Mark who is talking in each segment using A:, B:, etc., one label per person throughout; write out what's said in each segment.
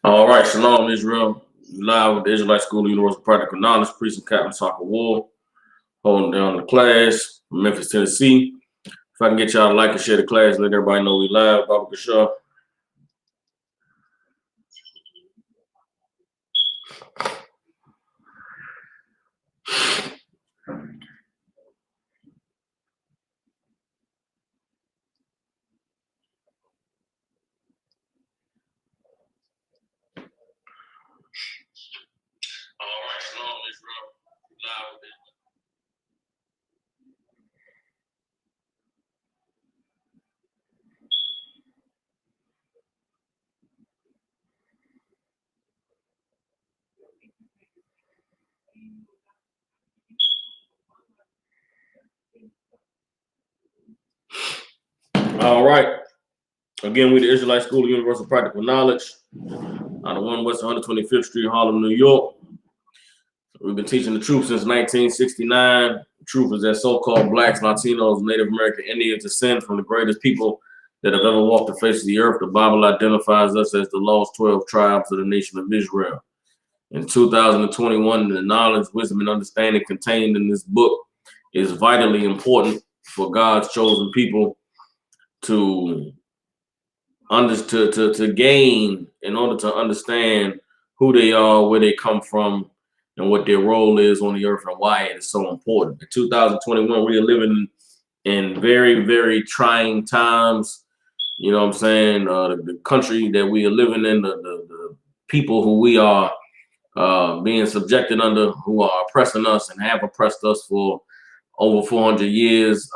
A: All right, Shalom, Israel. You live with the Israelite School of Universal Practical Knowledge, Priest and Captain Soccer War, holding down the class from Memphis, Tennessee. If I can get y'all to like and share the class, let everybody know we live. Baba Kasha. All right, Shalom, Israel. You live with it. All right. Again, we the Israelite School of Universal Practical Knowledge out of 1 West 125th Street, Harlem, New York. We've been teaching the truth since 1969. The truth is that so-called blacks, Latinos, Native American Indians descend from the greatest people that have ever walked the face of the earth. The Bible identifies us as the lost 12 tribes of the nation of Israel. In 2021, the knowledge, wisdom, and understanding contained in this book is vitally important for God's chosen people to gain in order to understand who they are, where they come from, and what their role is on the earth and why it is so important. In 2021, we are living in very, very trying times. You know what I'm saying? The country that we are living in, the people who we are being subjected under, who are oppressing us and have oppressed us for over 400 years,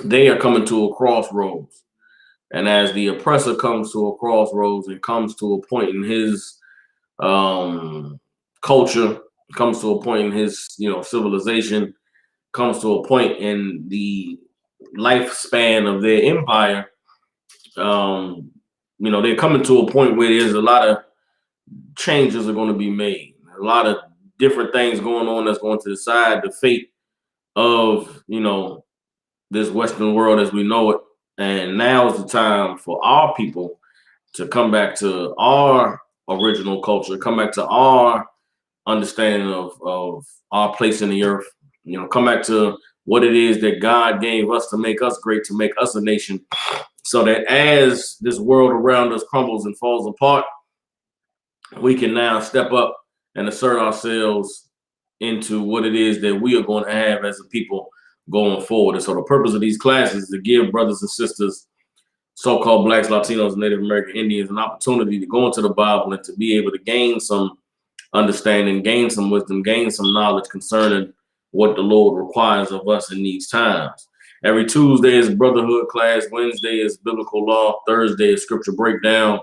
A: they are coming to a crossroads. And as the oppressor comes to a crossroads and comes to a point in his culture, comes to a point in his civilization, comes to a point in the lifespan of their empire, they're coming to a point where there's a lot of changes are going to be made. A lot of different things going on that's going to decide the fate of this Western world as we know it. And now is the time for our people to come back to our original culture, come back to our understanding of our place in the earth, come back to what it is that God gave us to make us great, to make us a nation, so that as this world around us crumbles and falls apart, we can now step up and assert ourselves into what it is that we are going to have as a people going forward. And so the purpose of these classes is to give brothers and sisters, so-called blacks, Latinos, Native American Indians, an opportunity to go into the Bible and to be able to gain some understanding, gain some wisdom, gain some knowledge concerning what the Lord requires of us in these times. Every Tuesday is brotherhood class. Wednesday is biblical law. Thursday is scripture breakdown.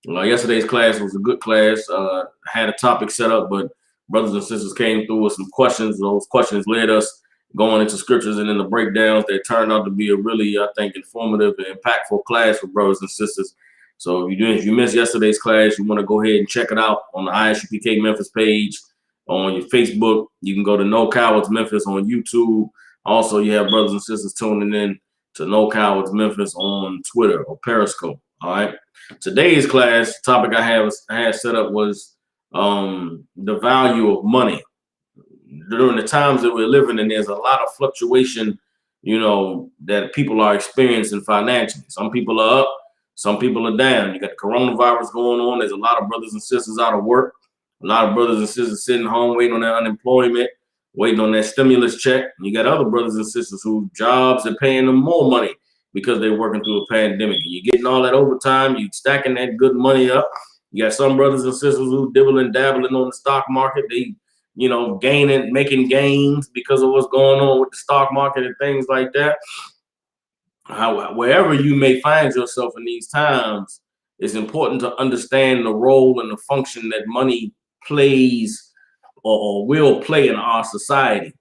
A: Yesterday's class was a good class. Had a topic set up, but brothers and sisters came through with some questions. Those questions led us going into scriptures and in the breakdowns that turned out to be a really, I think, informative and impactful class for brothers and sisters. So if you missed yesterday's class, you want to go ahead and check it out on the ISUPK Memphis page on your Facebook. You can go to No Cowards Memphis on YouTube. Also, you have brothers and sisters tuning in to No Cowards Memphis on Twitter or Periscope. All right. Today's class topic I had set up was the value of money. During the times that we're living in, there's a lot of fluctuation, that people are experiencing financially. Some people are up, some people are down. You got the coronavirus going on. There's a lot of brothers and sisters out of work. A lot of brothers and sisters sitting home waiting on their unemployment, waiting on that stimulus check. And you got other brothers and sisters whose jobs are paying them more money because they're working through a pandemic. And you're getting all that overtime. You're stacking that good money up. You got some brothers and sisters who dibbling, dabbling on the stock market. They gaining, making gains because of what's going on with the stock market and things like that. Wherever you may find yourself in these times, it's important to understand the role and the function that money plays or will play in our society.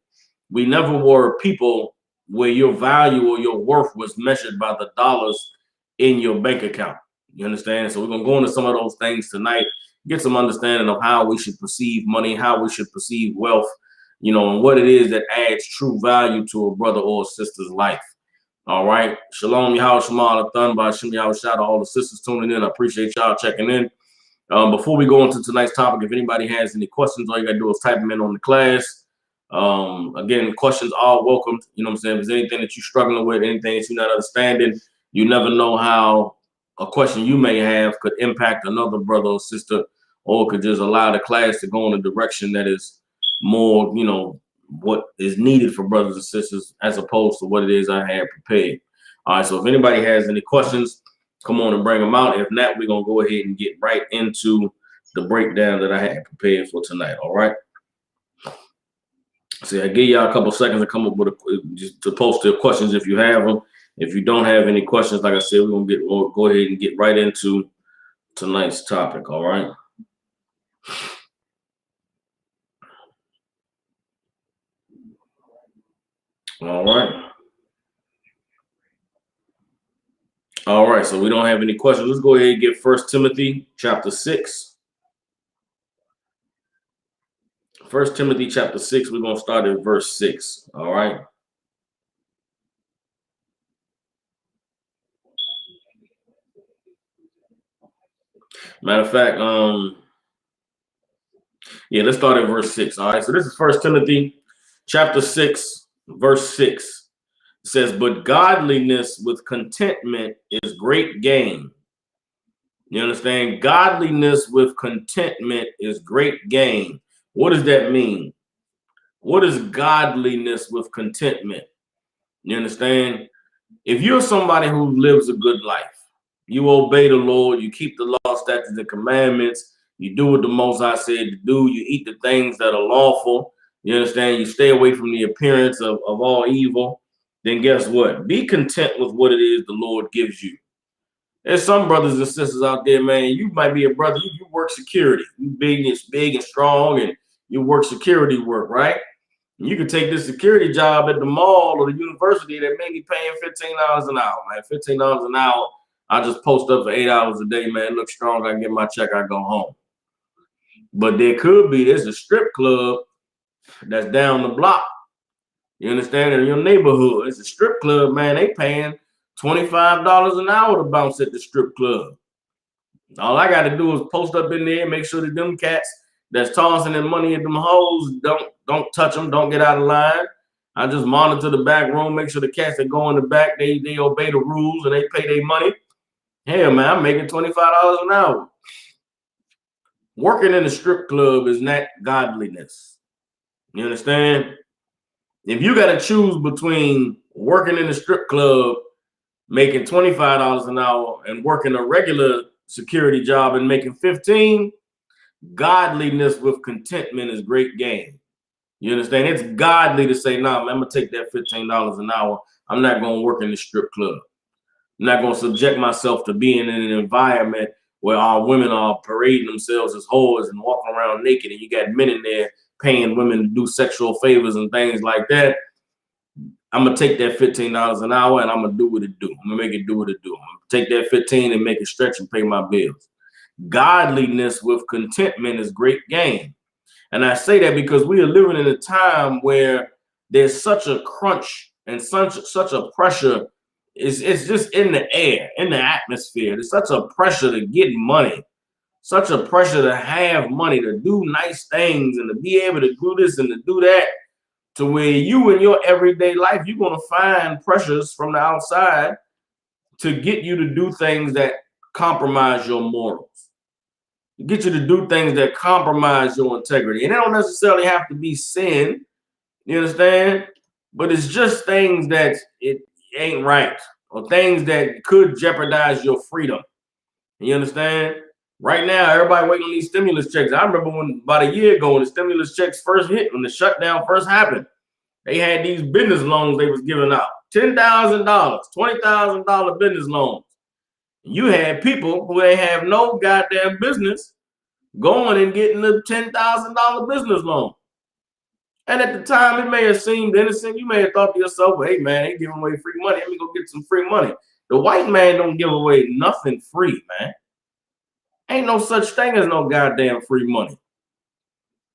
A: We never were people where your value or your worth was measured by the dollars in your bank account. You understand? So we're going to go into some of those things tonight, get some understanding of how we should perceive money, how we should perceive wealth, and what it is that adds true value to a brother or a sister's life. All right. Shalom, Yahweh Shema, Thun by Shem Yahweh, shout out to all the sisters tuning in. I appreciate y'all checking in. Before we go into tonight's topic, if anybody has any questions, all you got to do is type them in on the class. Again, questions are welcomed. You know what I'm saying? If there's anything that you're struggling with, anything that you're not understanding, you never know how a question you may have could impact another brother or sister, or could just allow the class to go in a direction that is more, you know, what is needed for brothers and sisters as opposed to what it is I had prepared. All right, so if anybody has any questions, come on and bring them out. If not, we're going to go ahead and get right into the breakdown that I had prepared for tonight. All right. So I give y'all a couple seconds to come up with just to post your questions if you have them. If you don't have any questions, like I said, we'll go ahead and get right into tonight's topic. All right. All right. All right. So we don't have any questions. Let's go ahead and get 1 Timothy chapter 6. 1 Timothy chapter 6. We're going to start at verse 6. All right. Matter of fact, yeah, let's start at verse 6. All right. So this is 1 Timothy chapter 6, verse 6. It says, but godliness with contentment is great gain. You understand? Godliness with contentment is great gain. What does that mean? What is godliness with contentment? You understand? If you're somebody who lives a good life, you obey the Lord, you keep the law, statutes, and commandments, you do what the Most High said to do, you eat the things that are lawful, you understand? You stay away from the appearance of all evil, then guess what? Be content with what it is the Lord gives you. There's some brothers and sisters out there, man. You might be a brother, you work security. You big and strong, and you work security work, right? You could take this security job at the mall or the university that may be paying $15 an hour, man. $15 an hour. I just post up for 8 hours a day, man. Look strong. I get my check. I go home. But there's a strip club that's down the block. You understand? In your neighborhood, it's a strip club, man. They paying $25 an hour to bounce at the strip club. All I got to do is post up in there and make sure that them cats that's tossing their money at them hoes don't touch them, don't get out of line. I just monitor the back room, make sure the cats that go in the back, they obey the rules and they pay their money. Hell, man, I'm making $25 an hour. Working in a strip club is not godliness. You understand? If you got to choose between working in a strip club, making $25 an hour, and working a regular security job and making $15, godliness with contentment is great gain. You understand? It's godly to say, nah, man, I'm going to take that $15 an hour. I'm not going to work in the strip club. I'm not going to subject myself to being in an environment where our women are parading themselves as whores and walking around naked, and you got men in there paying women to do sexual favors and things like that. I'm going to take that $15 an hour and I'm going to do what it do. I'm going to make it do what it do. I'm going to take that 15 and make it stretch and pay my bills. Godliness with contentment is great gain. And I say that because we are living in a time where there's such a crunch and such a pressure. It's just in the air, in the atmosphere. There's such a pressure to get money, such a pressure to have money, to do nice things and to be able to do this and to do that, to where you in your everyday life, you're going to find pressures from the outside to get you to do things that compromise your morals, get you to do things that compromise your integrity. And it don't necessarily have to be sin, you understand? But it's just things that it ain't right, or things that could jeopardize your freedom. You understand? Right now, everybody waiting on these stimulus checks. I remember when about a year ago when the stimulus checks first hit, when the shutdown first happened, they had these business loans they was giving out. $10,000, $20,000 business loans. You had people who ain't have no goddamn business going and getting the $10,000 business loan. And at the time, it may have seemed innocent. You may have thought to yourself, well, hey, man, they giving away free money. Let me go get some free money. The white man don't give away nothing free, man. Ain't no such thing as no goddamn free money.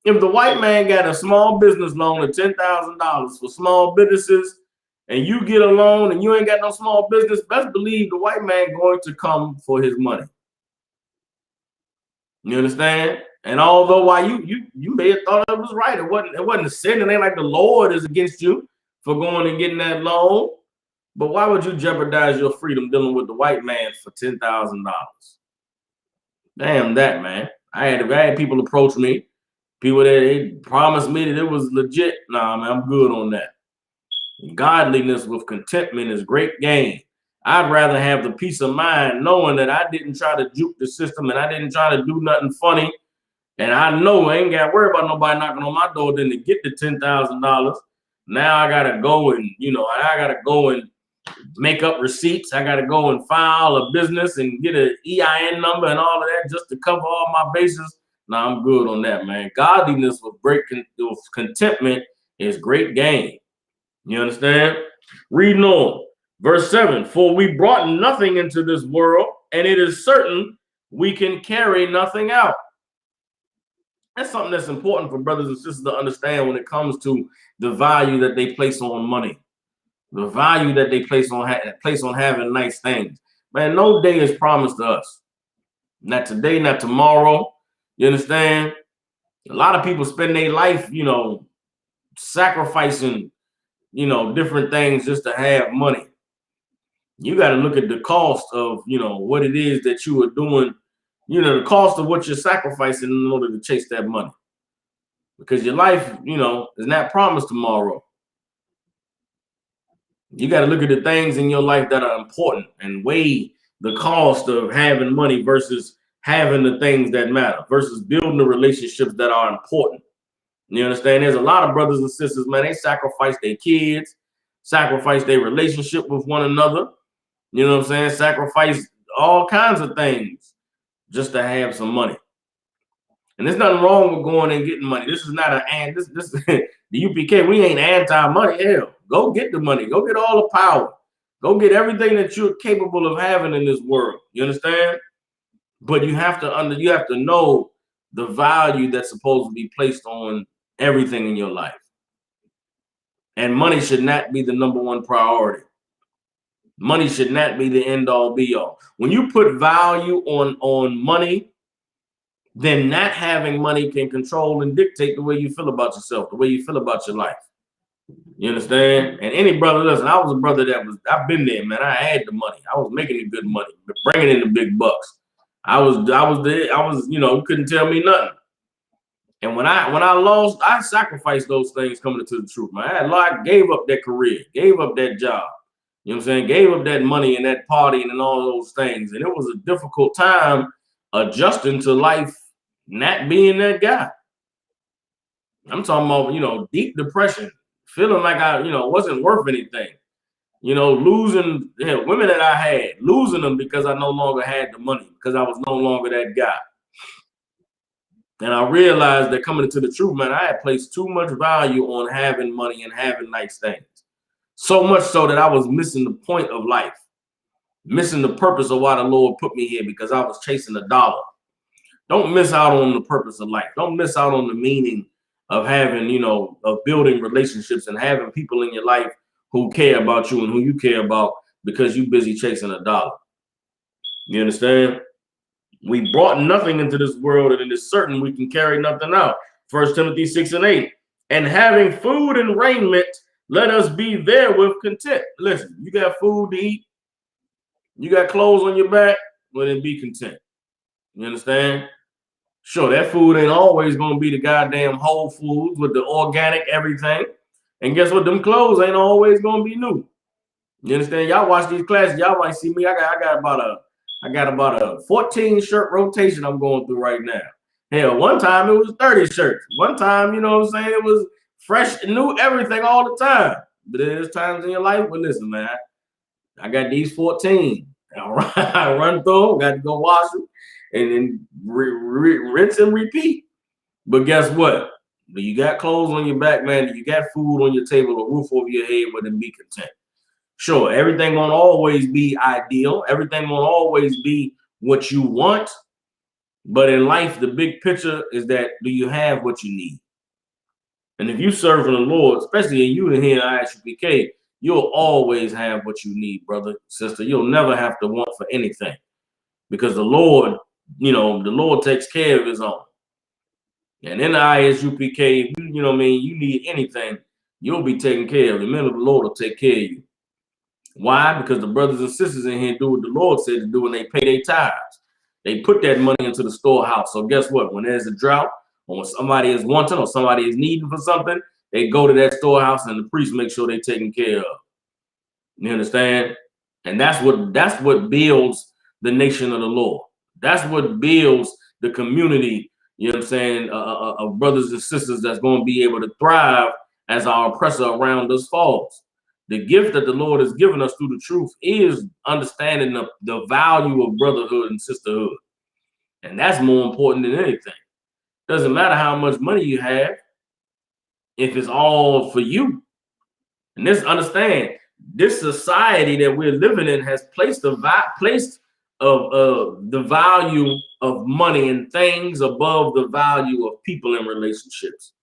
A: If the white man got a small business loan of $10,000 for small businesses, and you get a loan and you ain't got no small business, best believe the white man going to come for his money. You understand? And although why you may have thought it was right, it wasn't a sin. It ain't like the Lord is against you for going and getting that loan. But why would you jeopardize your freedom dealing with the white man for $10,000? Damn that, man. I had people approach me, people that they promised me that it was legit. Nah, man, I'm good on that. Godliness with contentment is great gain. I'd rather have the peace of mind knowing that I didn't try to juke the system and I didn't try to do nothing funny. And I know I ain't got to worry about nobody knocking on my door than to get the $10,000. Now I got to go and, I got to go and make up receipts. I got to go and file a business and get an EIN number and all of that just to cover all my bases. Nah, I'm good on that, man. Godliness with great contentment is great gain. You understand? Reading on. Verse 7, for we brought nothing into this world, and it is certain we can carry nothing out. That's something that's important for brothers and sisters to understand when it comes to the value that they place on money, the value that they place on having nice things. Man, no day is promised to us. Not today, not tomorrow. You understand? A lot of people spend their life, sacrificing, different things just to have money. You got to look at the cost of, what it is that you are doing, the cost of what you're sacrificing in order to chase that money. Because your life, is not promised tomorrow. You got to look at the things in your life that are important and weigh the cost of having money versus having the things that matter, versus building the relationships that are important. You understand? There's a lot of brothers and sisters, man, they sacrifice their kids, sacrifice their relationship with one another. You know what I'm saying? Sacrifice all kinds of things just to have some money. And there's nothing wrong with going and getting money. This is not this the UPK. We ain't anti-money. Hell, go get the money. Go get all the power. Go get everything that you're capable of having in this world. You understand? But you have to know the value that's supposed to be placed on everything in your life. And money should not be the number one priority. Money should not be the end all be all. When you put value on money, then not having money can control and dictate the way you feel about yourself, the way you feel about your life. You understand? And any brother, listen, I was a brother I've been there, man. I had the money. I was making the good money, bringing in the big bucks. I was there, couldn't tell me nothing. And when I lost, I sacrificed those things coming into the truth, man. I gave up that career, gave up that job. You know what I'm saying? Gave up that money and that partying and all those things. And it was a difficult time adjusting to life, not being that guy. I'm talking about, deep depression, feeling like I, wasn't worth anything. Losing women that I had, losing them because I no longer had the money, because I was no longer that guy. And I realized that coming into the truth, man, I had placed too much value on having money and having nice things. So much so that I was missing the point of life, missing the purpose of why the Lord put me here, because I was chasing a dollar. Don't miss out on the purpose of life. Don't miss out on the meaning of having, of building relationships and having people in your life who care about you and who you care about, because you're busy chasing a dollar. You understand? We brought nothing into this world, and it is certain we can carry nothing out. 1 Timothy 6:8. And having food and raiment, let us be therewith content. Listen, you got food to eat, you got clothes on your back, well, then be content. You understand? Sure, that food ain't always going to be the goddamn Whole Foods with the organic everything. And guess what? Them clothes ain't always going to be new. You understand? Y'all watch these classes, y'all might see me. I got about a 14 shirt rotation I'm going through right now. Hell, one time it was 30 shirts. One time, you know what I'm saying, it was fresh and new everything all the time. But there's times in your life, but listen, man, I got these 14. I run through them, got to go wash them, and then rinse and repeat. But guess what? But you got clothes on your back, man. You got food on your table, a roof over your head, but then be content. Sure, everything won't always be ideal. Everything won't always be what you want. But in life, the big picture is that, do you have what you need? And if you serving the Lord, especially in you here in ISUPK, you'll always have what you need, brother, sister. You'll never have to want for anything, because the Lord, the Lord takes care of his own. And in the ISUPK, you know what I mean, you need anything, you'll be taken care of. The men of the Lord will take care of you. Why? Because the brothers and sisters in here do what the Lord said to do, and they pay their tithes. They put that money into the storehouse. So guess what? When there's a drought, or when somebody is wanting, or somebody is needing for something, they go to that storehouse, and the priest make sure they're taken care of. You understand? And that's what builds the nation of the Lord. That's what builds the community, you know what I'm saying, of brothers and sisters that's going to be able to thrive as our oppressor around us falls. The gift that the Lord has given us through the truth is understanding the value of brotherhood and sisterhood. And that's more important than anything. Doesn't matter how much money you have if it's all for you. And understand, this society that we're living in has placed the value of money and things above the value of people and relationships.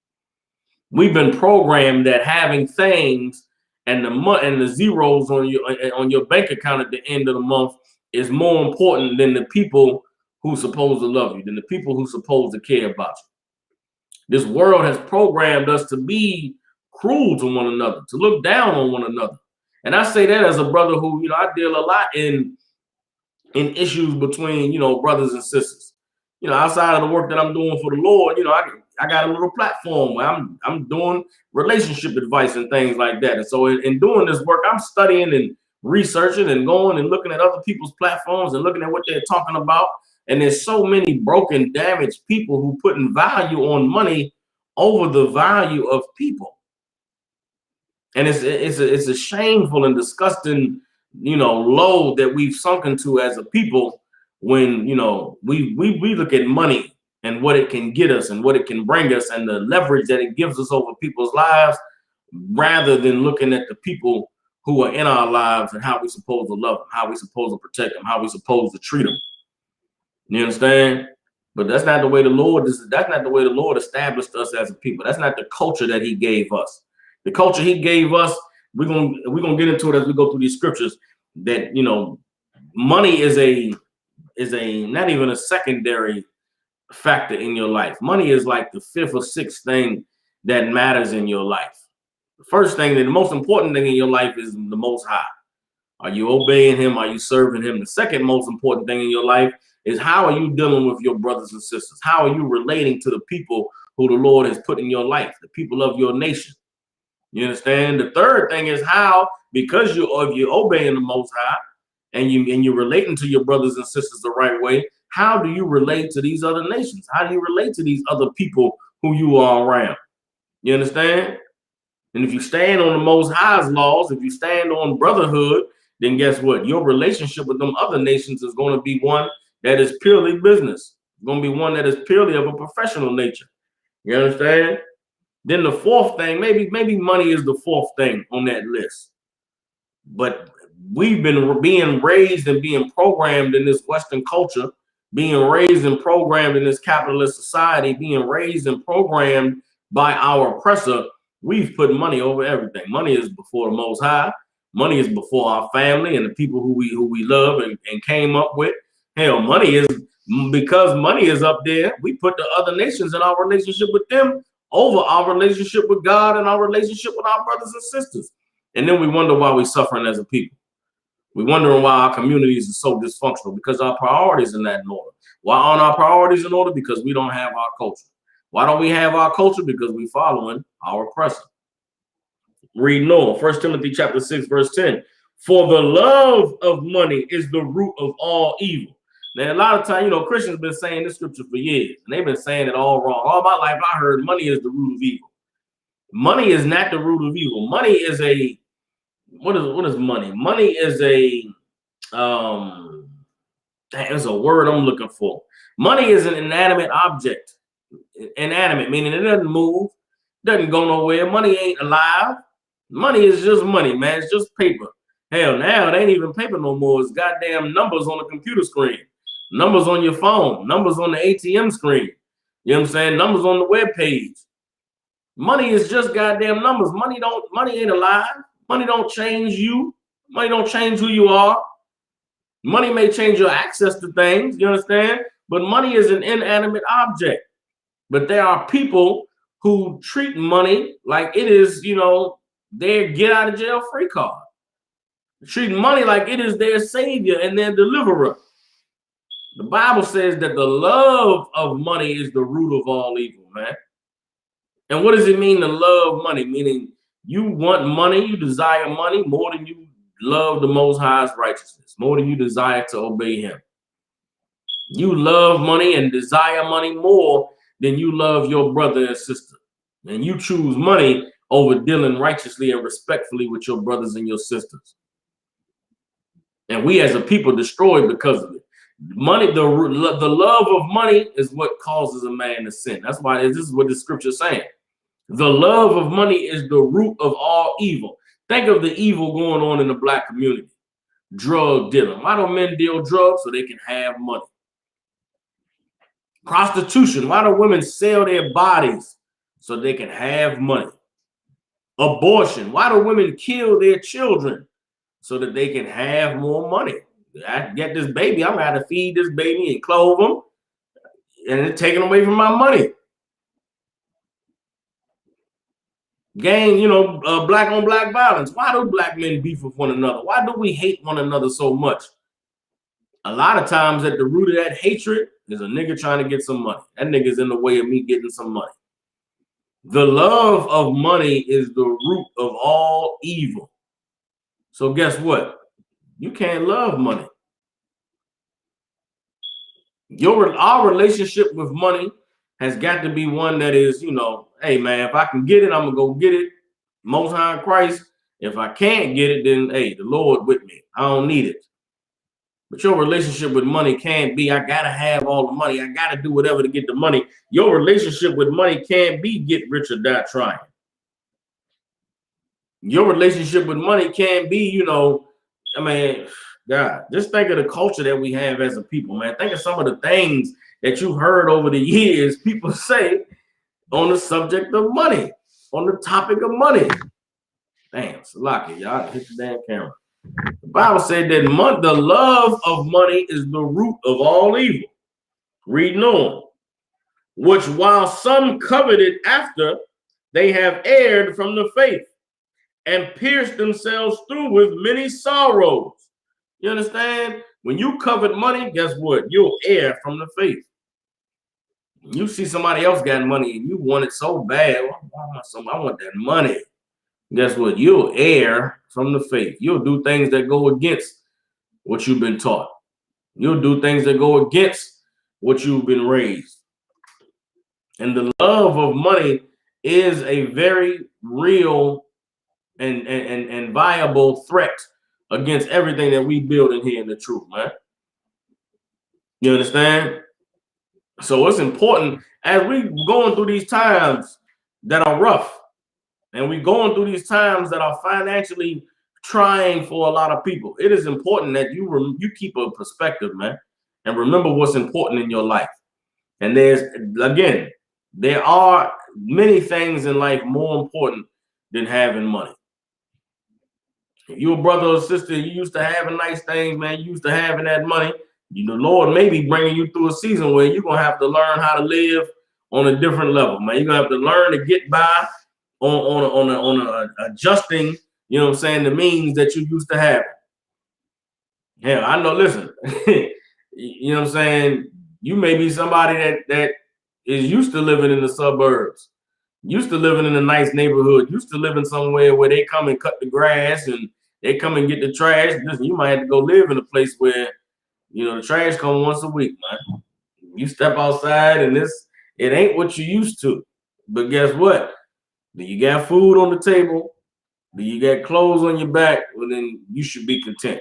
A: We've been programmed that having things and the zeros on your bank account at the end of the month is more important than the people who's supposed to love you, than the people who's supposed to care about you. This world has programmed us to be cruel to one another, to look down on one another. And I say that as a brother who, I deal a lot in issues between, brothers and sisters. Outside of the work that I'm doing for the Lord, I got a little platform where I'm doing relationship advice and things like that. And so in doing this work, I'm studying and researching and going and looking at other people's platforms and looking at what they're talking about. And there's so many broken, damaged people who putting value on money over the value of people. And it's a shameful and disgusting, load that we've sunk into as a people when, we look at money and what it can get us and what it can bring us and the leverage that it gives us over people's lives, rather than looking at the people who are in our lives and how we're supposed to love them, how we're supposed to protect them, how we're supposed to treat them. You understand? But that's not the way the Lord established us as a people. That's not the culture that he gave us. The culture he gave us, we're gonna get into it as we go through these scriptures, that money is not even a secondary factor in your life. Money is like the fifth or sixth thing that matters in your life. The first thing, the most important thing in your life is the Most High. Are you obeying him? Are you serving him? The second most important thing in your life is how are you dealing with your brothers and sisters? How are you relating to the people who the Lord has put in your life, the people of your nation? You understand? The third thing is how, because you're obeying the Most High and you're relating to your brothers and sisters the right way, how do you relate to these other nations? How do you relate to these other people who you are around? You understand? And if you stand on the Most High's laws, if you stand on brotherhood, then guess what? Your relationship with them other nations is going to be one that is purely business. It's going to be one that is purely of a professional nature. You understand? Then the fourth thing, maybe money is the fourth thing on that list. But we've been being raised and being programmed in this Western culture, being raised and programmed in this capitalist society, being raised and programmed by our oppressor. We've put money over everything. Money is before the Most High. Money is before our family and the people who we love and came up with. Hell, because money is up there, we put the other nations and our relationship with them over our relationship with God and our relationship with our brothers and sisters. And then we wonder why we're suffering as a people. We're wondering why our communities are so dysfunctional, because our priorities are not in order. Why aren't our priorities in order? Because we don't have our culture. Why don't we have our culture? Because we're following our oppressor. Read Noah, 1 Timothy chapter 6, verse 10. For the love of money is the root of all evil. Now, a lot of times, Christians have been saying this scripture for years, and they've been saying it all wrong. All my life, I heard money is the root of evil. Money is not the root of evil. Money is what is money? Money is there's a word I'm looking for. Money is an inanimate object. Inanimate, meaning it doesn't move, doesn't go nowhere. Money ain't alive. Money is just money, man. It's just paper. Hell, now it ain't even paper no more. It's goddamn numbers on the computer screen, numbers on your phone, numbers on the ATM screen. You know what I'm saying? Numbers on the web page. Money is just goddamn numbers. Money ain't alive. Money don't change you. Money don't change who you are. Money may change your access to things, you understand? But money is an inanimate object. But there are people who treat money like it is, their get out of jail free card. Treat money like it is their savior and their deliverer. The Bible says that the love of money is the root of all evil, man. And what does it mean to love money? Meaning you want money, you desire money more than you love the Most High's righteousness, more than you desire to obey him. You love money and desire money more than you love your brother and sister. And you choose money over dealing righteously and respectfully with your brothers and your sisters. And we as a people destroyed because of it. Money, the love of money is what causes a man to sin. That's why this is what the scripture is saying. The love of money is the root of all evil. Think of the evil going on in the black community. Drug dealing. Why do men deal drugs? So they can have money. Prostitution. Why do women sell their bodies? So they can have money. Abortion. Why do women kill their children? So that they can have more money. I get this baby, I'm gonna have to feed this baby and clothe them, and it's taken away from my money. Gang, black on black violence. Why do black men beef with one another? Why do we hate one another so much? A lot of times at the root of that hatred is a nigga trying to get some money. That nigga's in the way of me getting some money. The love of money is the root of all evil. So guess what? You can't love money. Our relationship with money has got to be one that is, hey man, if I can get it, I'm gonna go get it. Most High Christ. If I can't get it, then hey, the Lord with me. I don't need it. But your relationship with money can't be, I gotta have all the money. I gotta do whatever to get the money. Your relationship with money can't be get rich or die trying. Your relationship with money can't be, God, just think of the culture that we have as a people, man. Think of some of the things that you've heard over the years people say on the subject of money, on the topic of money. Damn, Salaki, y'all hit the damn camera. The Bible said that the love of money is the root of all evil. Reading on. Which while some coveted after, they have erred from the faith and pierced themselves through with many sorrows. You understand? When you covet money, guess what? You'll err from the faith. You see somebody else got money and you want it so bad. I want that money. Guess what? You'll err from the faith. You'll do things that go against what you've been taught. You'll do things that go against what you've been raised. And the love of money is a very real and viable threat against everything that we build in here in the truth, man. You understand? So it's important as we going through these times that are rough, and we going through these times that are financially trying for a lot of people. It is important that you keep a perspective, man, and remember what's important in your life. And there are many things in life more important than having money. If you're a brother or sister, you used to having nice things, man, you used to having that money, the Lord may be bringing you through a season where you're going to have to learn how to live on a different level, man. You're going to have to learn to get by on adjusting, the means that you used to have. Yeah, I know, listen, you know what I'm saying? You may be somebody that is used to living in the suburbs, used to living in a nice neighborhood, used to living somewhere where they come and cut the grass and they come and get the trash. Listen, you might have to go live in a place where, the trash come once a week, man. You step outside and it ain't what you used to. But guess what? Do you got food on the table? Do you got clothes on your back? Well, then you should be content.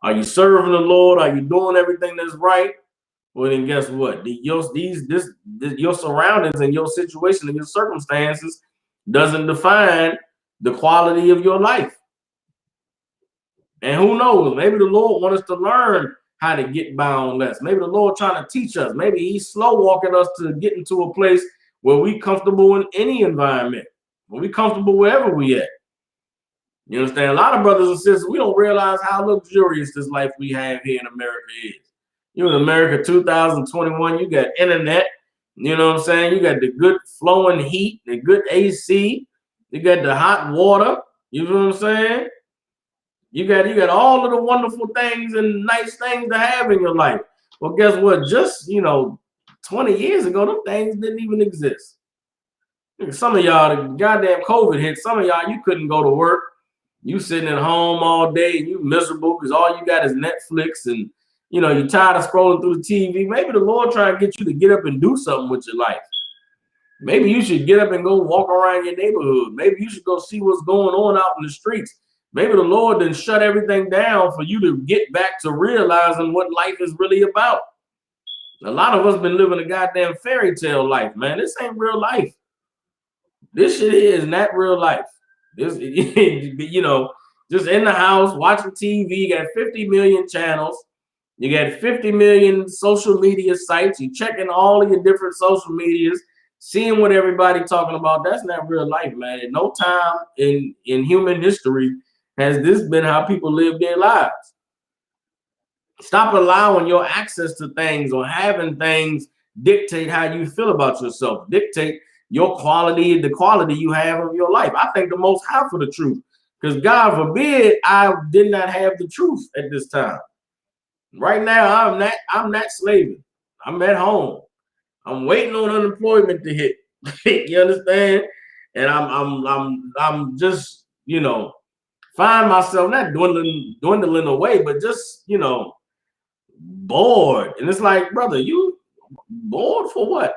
A: Are you serving the Lord? Are you doing everything that's right? Well, then guess what? Your surroundings and your situation and your circumstances doesn't define the quality of your life. And who knows? Maybe the Lord wants us to learn how to get by on less. Maybe the Lord trying to teach us. Maybe he's slow walking us to get into a place where we comfortable in any environment, where we comfortable wherever we at. You understand? A lot of brothers and sisters, we don't realize how luxurious this life we have here in America is. You're in America 2021, you got internet, you know what I'm saying? You got the good flowing heat, the good AC, you got the hot water, you know what I'm saying? You got all of the wonderful things and nice things to have in your life. Well, guess what? Just 20 years ago, them things didn't even exist. Some of y'all, the goddamn COVID hit. Some of y'all, you couldn't go to work. You sitting at home all day and you miserable because all you got is Netflix and you're tired of scrolling through the TV. Maybe the Lord trying to get you to get up and do something with your life. Maybe you should get up and go walk around your neighborhood. Maybe you should go see what's going on out in the streets. Maybe the Lord didn't shut everything down for you to get back to realizing what life is really about. A lot of us been living a goddamn fairy tale life, man. This ain't real life. This shit is not real life. This, just in the house watching TV. You got 50 million channels. You got 50 million social media sites. You checking all of your different social medias, seeing what everybody talking about. That's not real life, man. At no time in human history has this been how people live their lives. Stop allowing your access to things or having things dictate how you feel about yourself, dictate your quality, the quality you have of your life. I thank the Most High for the truth, because God forbid I did not have the truth at this time. Right now, I'm not slaving. I'm at home. I'm waiting on unemployment to hit. You understand? And I'm just find myself not dwindling away, but just bored. And it's like, brother, you bored for what?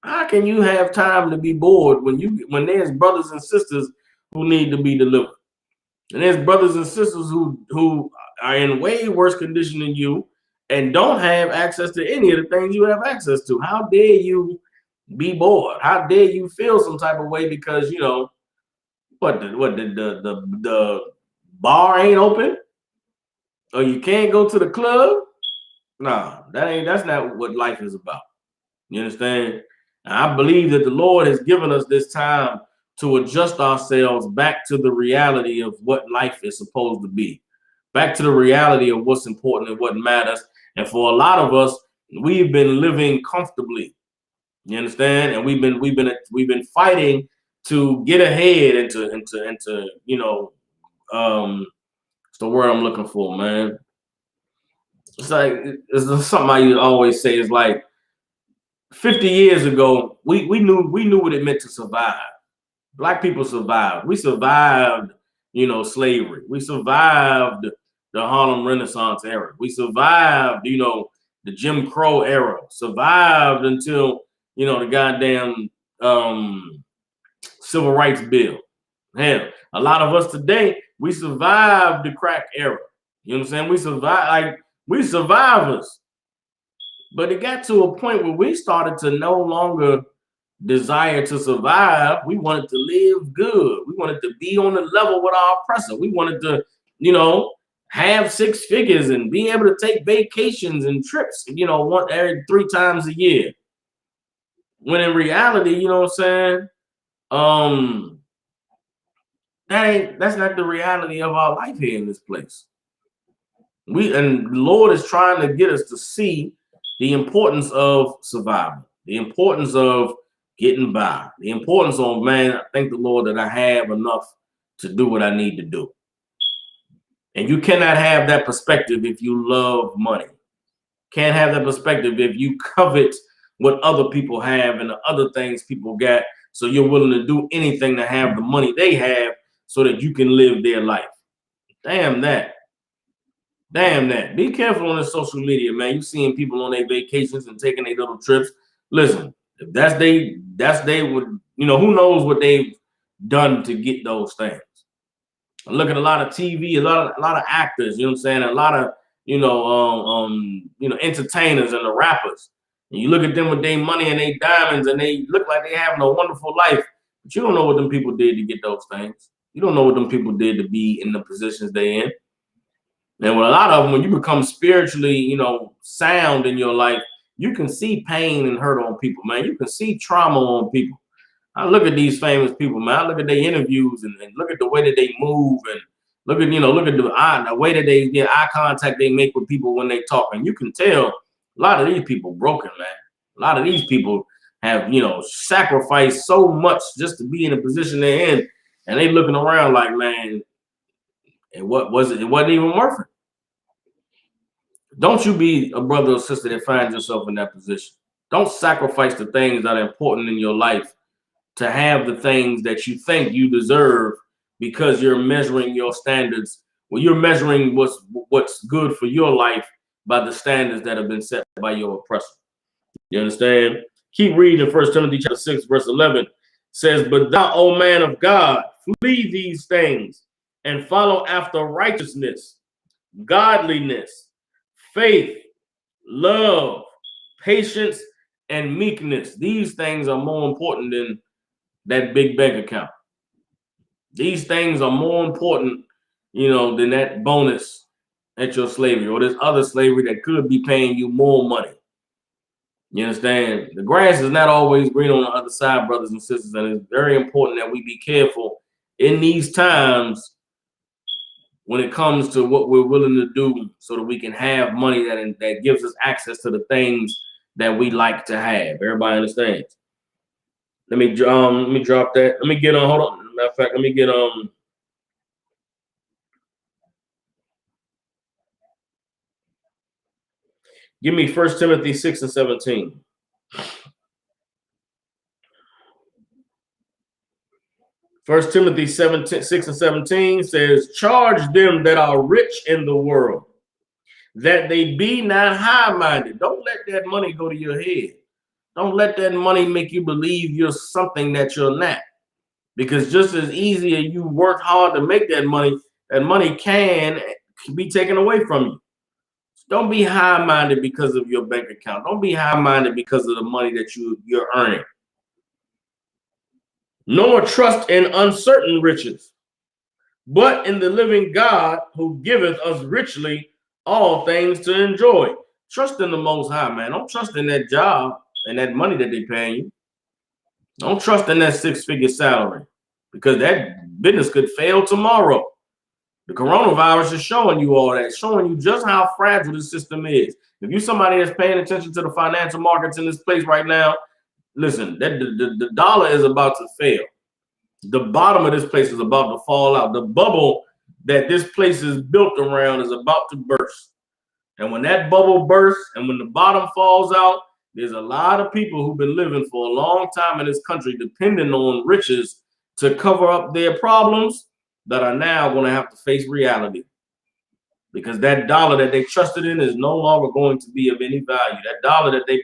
A: How can you have time to be bored when there's brothers and sisters who need to be delivered? And there's brothers and sisters who are in way worse condition than you and don't have access to any of the things you have access to. How dare you be bored? How dare you feel some type of way because the bar ain't open or you can't go to the club? Nah, that's not what life is about. You understand? And I believe that the Lord has given us this time to adjust ourselves back to the reality of what life is supposed to be, back to the reality of what's important and what matters. And for a lot of us, we've been living comfortably. You understand? And we've been fighting to get ahead into what's the word I'm looking for, man? It's like it's something I always say is like 50 years ago, we knew what it meant to survive. Black people survived. We survived, slavery. We survived the Harlem Renaissance era. We survived, the Jim Crow era. Survived until, the goddamn Civil Rights Bill. Hell, a lot of us today, we survived the crack era. You know what I'm saying? We survived, we survivors. But it got to a point where we started to no longer desire to survive. We wanted to live good. We wanted to be on the level with our oppressor. We wanted to, have six figures and be able to take vacations and trips, every 3 times a year. When in reality, you know what I'm saying? That's not the reality of our life here in this place. And the Lord is trying to get us to see the importance of survival, the importance of getting by, the importance of, man, I thank the Lord that I have enough to do what I need to do. And you cannot have that perspective if you love money. Can't have that perspective if you covet what other people have and the other things people got, so you're willing to do anything to have the money they have so that you can live their life. Damn that. Damn that. Be careful on this social media, man. You seeing people on their vacations and taking their little trips. Listen, if that's they would, who knows what they've done to get those things. I look at a lot of TV, a lot of actors, you know what I'm saying? A lot of, entertainers and the rappers. And you look at them with their money and their diamonds and they look like they're having a wonderful life, but you don't know what them people did to get those things. You don't know what them people did to be in the positions they're in. And with a lot of them, when you become spiritually, sound in your life, you can see pain and hurt on people, man. You can see trauma on people. I look at these famous people, man. I look at their interviews and look at the way that they move and look at, look at the way that they get eye contact they make with people when they talk. And you can tell a lot of these people broken, man. A lot of these people have, sacrificed so much just to be in the position they're in. And they looking around like, man, and what was it? It wasn't even worth it. Don't you be a brother or sister that finds yourself in that position. Don't sacrifice the things that are important in your life to have the things that you think you deserve because you're measuring your standards. Well, you're measuring what's good for your life by the standards that have been set by your oppressor. You understand? Keep reading 1 Timothy chapter 6, verse 11. Says, but thou, O man of God, flee these things and follow after righteousness, godliness, faith, love, patience, and meekness. These things are more important than that big bank account. These things are more important, than that bonus at your slavery or this other slavery that could be paying you more money. You understand? The grass is not always green on the other side, brothers and sisters, and it's very important that we be careful in these times when it comes to what we're willing to do so that we can have money that gives us access to the things that we like to have. Everybody understands? Let me drop that. Let me get on. Hold on. Matter of fact, let me get Give me 1 Timothy 6 and 17. 1 Timothy 6 and 17 says, charge them that are rich in the world, that they be not high-minded. Don't let that money go to your head. Don't let that money make you believe you're something that you're not. Because just as easy as you work hard to make that money can be taken away from you. Don't be high-minded because of your bank account. Don't be high-minded because of the money that you're earning. Nor trust in uncertain riches, but in the living God who giveth us richly all things to enjoy. Trust in the Most High, man. Don't trust in that job and that money that they're paying you. Don't trust in that six-figure salary because that business could fail tomorrow. The coronavirus is showing you all that, showing you just how fragile the system is. If you're somebody that's paying attention to the financial markets in this place right now, listen, the dollar is about to fail. The bottom of this place is about to fall out. The bubble that this place is built around is about to burst. And when that bubble bursts and when the bottom falls out, there's a lot of people who've been living for a long time in this country depending on riches to cover up their problems that are now going to have to face reality. Because that dollar that they trusted in is no longer going to be of any value. That dollar that they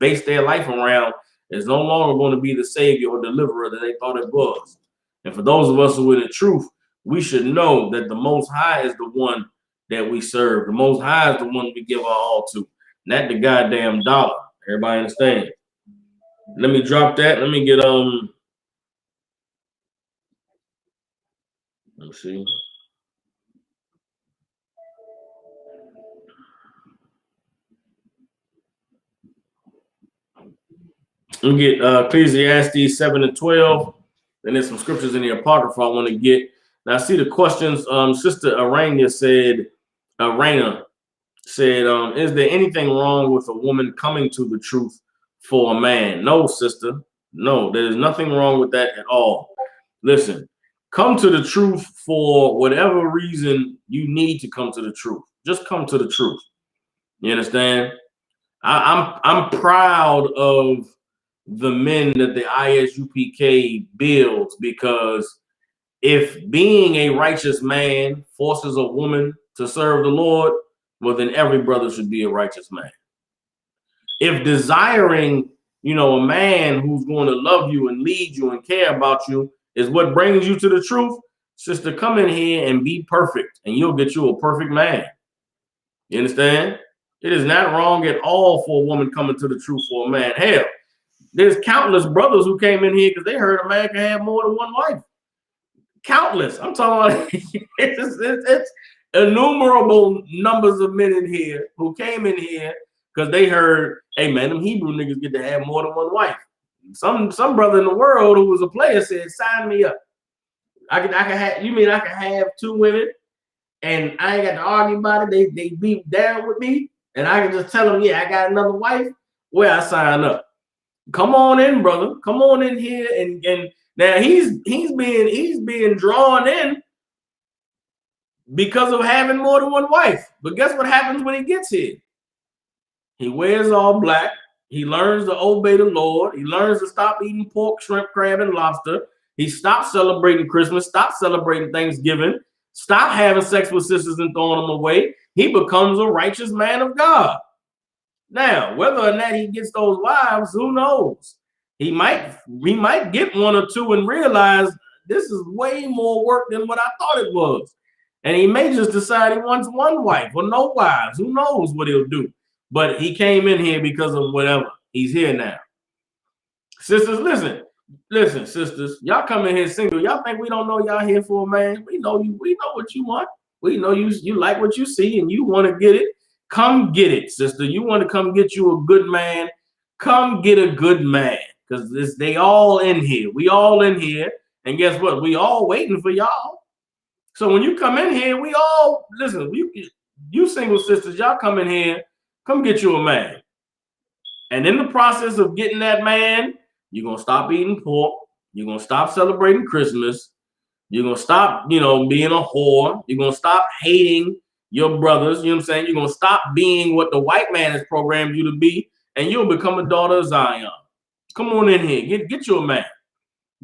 A: base their life around is no longer going to be the savior or deliverer that they thought it was. And for those of us who are in the truth, we should know that the Most High is the one that we serve. The Most High is the one we give our all to, not the goddamn dollar. Everybody understand? Let me drop that. Let me get let's see. Let me get Ecclesiastes 7 and 12. Then there's some scriptures in the Apocrypha I want to get. Now I see the questions. Sister Arana said, is there anything wrong with a woman coming to the truth for a man? No, sister. No, there is nothing wrong with that at all. Listen, come to the truth for whatever reason you need to come to the truth. Just come to the truth. You understand? I'm proud of the men that the ISUPK builds, because if being a righteous man forces a woman to serve the Lord, well, then every brother should be a righteous man. If desiring, a man who's going to love you and lead you and care about you is what brings you to the truth, sister, come in here and be perfect, and you'll get you a perfect man. You understand? It is not wrong at all for a woman coming to the truth for a man. Hell, there's countless brothers who came in here because they heard a man can have more than one wife. Countless. I'm talking about it's innumerable numbers of men in here who came in here because they heard, hey man, them Hebrew niggas get to have more than one wife. some brother in the world who was a player said, sign me up. I can have, you mean I can have 2 women and I ain't got to argue about it. They be down with me and I can just tell them, yeah, I got another wife. Where I sign up. Come on in, brother. Come on in here. And now he's being drawn in because of having more than one wife. But guess what happens when he gets here? He wears all black. He learns to obey the Lord. He learns to stop eating pork, shrimp, crab, and lobster. He stops celebrating Christmas, stops celebrating Thanksgiving, stop having sex with sisters and throwing them away. He becomes a righteous man of God. Now, whether or not he gets those wives, who knows? He might get 1 or 2 and realize this is way more work than what I thought it was. And he may just decide he wants 1 wife or no wives. Who knows what he'll do? But he came in here because of whatever. He's here now. Sisters, listen, sisters. Y'all come in here single. Y'all think we don't know y'all here for a man? We know you. We know what you want. We know you like what you see and you want to get it. Come get it, sister. You want to come get you a good man? Come get a good man. Because they all in here. We all in here. And guess what? We all waiting for y'all. So when you come in here, we all, listen, you single sisters, y'all come in here, come get you a man. And in the process of getting that man, you're going to stop eating pork. You're going to stop celebrating Christmas. You're going to stop, being a whore. You're going to stop hating your brothers. You know what I'm saying? You're going to stop being what the white man has programmed you to be, and you'll become a daughter of Zion. Come on in here. Get you a man.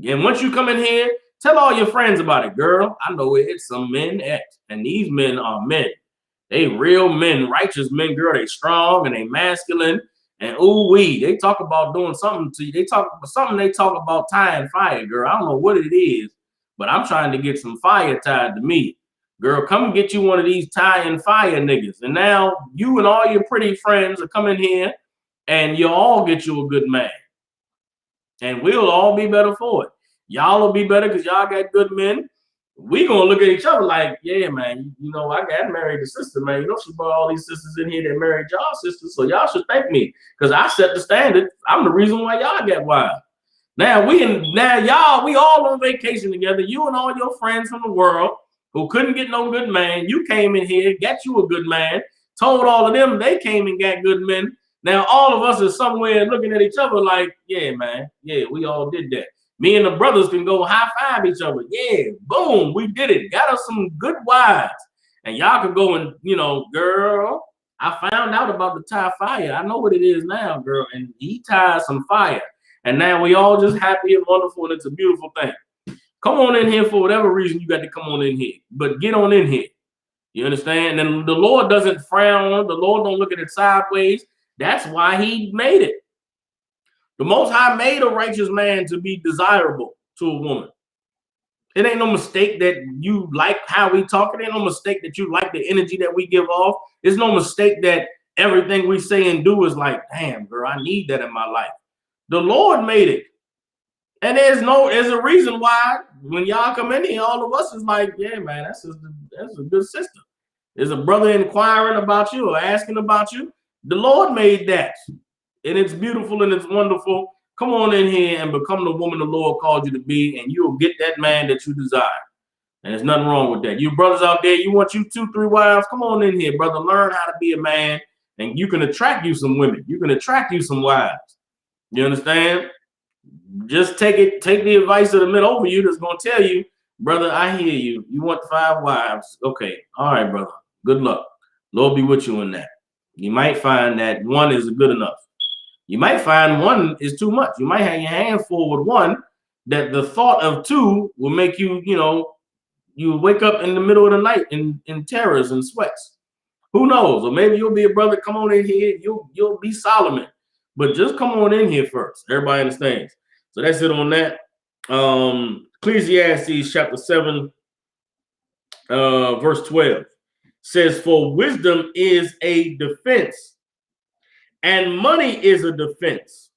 A: And once you come in here, tell all your friends about it. Girl, I know it's some men at, and these men are men. They real men, righteous men, girl. They strong and they masculine. And ooh-wee, they talk about doing something to you. They talk about tying fire, girl. I don't know what it is, but I'm trying to get some fire tied to me. Girl, come get you one of these tying fire niggas. And now you and all your pretty friends are coming here and you'll all get you a good man. And we'll all be better for it. Y'all will be better because y'all got good men. We gonna look at each other like, yeah, man, I got married a sister, man. She brought all these sisters in here that married y'all sisters, so y'all should thank me because I set the standard. I'm the reason why y'all got wild. Now we all on vacation together. You and all your friends from the world who couldn't get no good man. You came in here, got you a good man, told all of them they came and got good men. Now all of us are somewhere looking at each other like, yeah, man, yeah, we all did that. Me and the brothers can go high five each other. Yeah, boom, we did it. Got us some good wives. And y'all can go and, girl, I found out about the tie fire. I know what it is now, girl. And he tied some fire. And now we all just happy and wonderful. And it's a beautiful thing. Come on in here for whatever reason you got to come on in here. But get on in here. You understand? And the Lord doesn't frown. The Lord don't look at it sideways. That's why he made it. The Most High made a righteous man to be desirable to a woman. It ain't no mistake that you like how we talk. It ain't no mistake that you like the energy that we give off. It's no mistake that everything we say and do is like, damn, girl, I need that in my life. The Lord made it. And there's a reason why when y'all come in here, all of us is like, yeah, man, that's a good sister. There's a brother inquiring about you or asking about you. The Lord made that. And it's beautiful and it's wonderful. Come on in here and become the woman the Lord called you to be, and you'll get that man that you desire. And there's nothing wrong with that. You brothers out there, you want you 2, 3 wives? Come on in here, brother. Learn how to be a man, and you can attract you some women. You can attract you some wives. You understand? Just take the advice of the men over you that's going to tell you, brother, I hear you. You want 5 wives. Okay. All right, brother. Good luck. Lord be with you in that. You might find that 1 is good enough. You might find 1 is too much. You might have your hands full with 1 that the thought of 2 will make you, you wake up in the middle of the night in terrors and sweats. Who knows? Or maybe you'll be a brother. Come on in here. You'll be Solomon. But just come on in here first. Everybody understands. So that's it on that. Ecclesiastes chapter 7, verse 12 says, for wisdom is a defense, and money is a defense.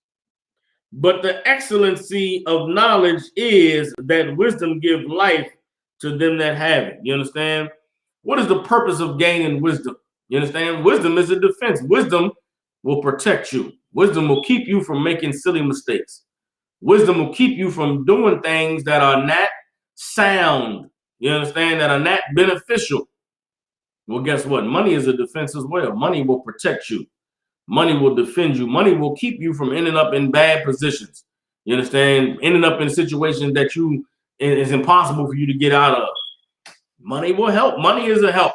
A: But the excellency of knowledge is that wisdom give life to them that have it. You understand? What is the purpose of gaining wisdom? You understand? Wisdom is a defense. Wisdom will protect you. Wisdom will keep you from making silly mistakes. Wisdom will keep you from doing things that are not sound. You understand? That are not beneficial. Well, guess what? Money is a defense as well. Money will protect you. Money will defend you. Money will keep you from ending up in bad positions. You understand? Ending up in situations that it's impossible for you to get out of. Money will help. Money is a help.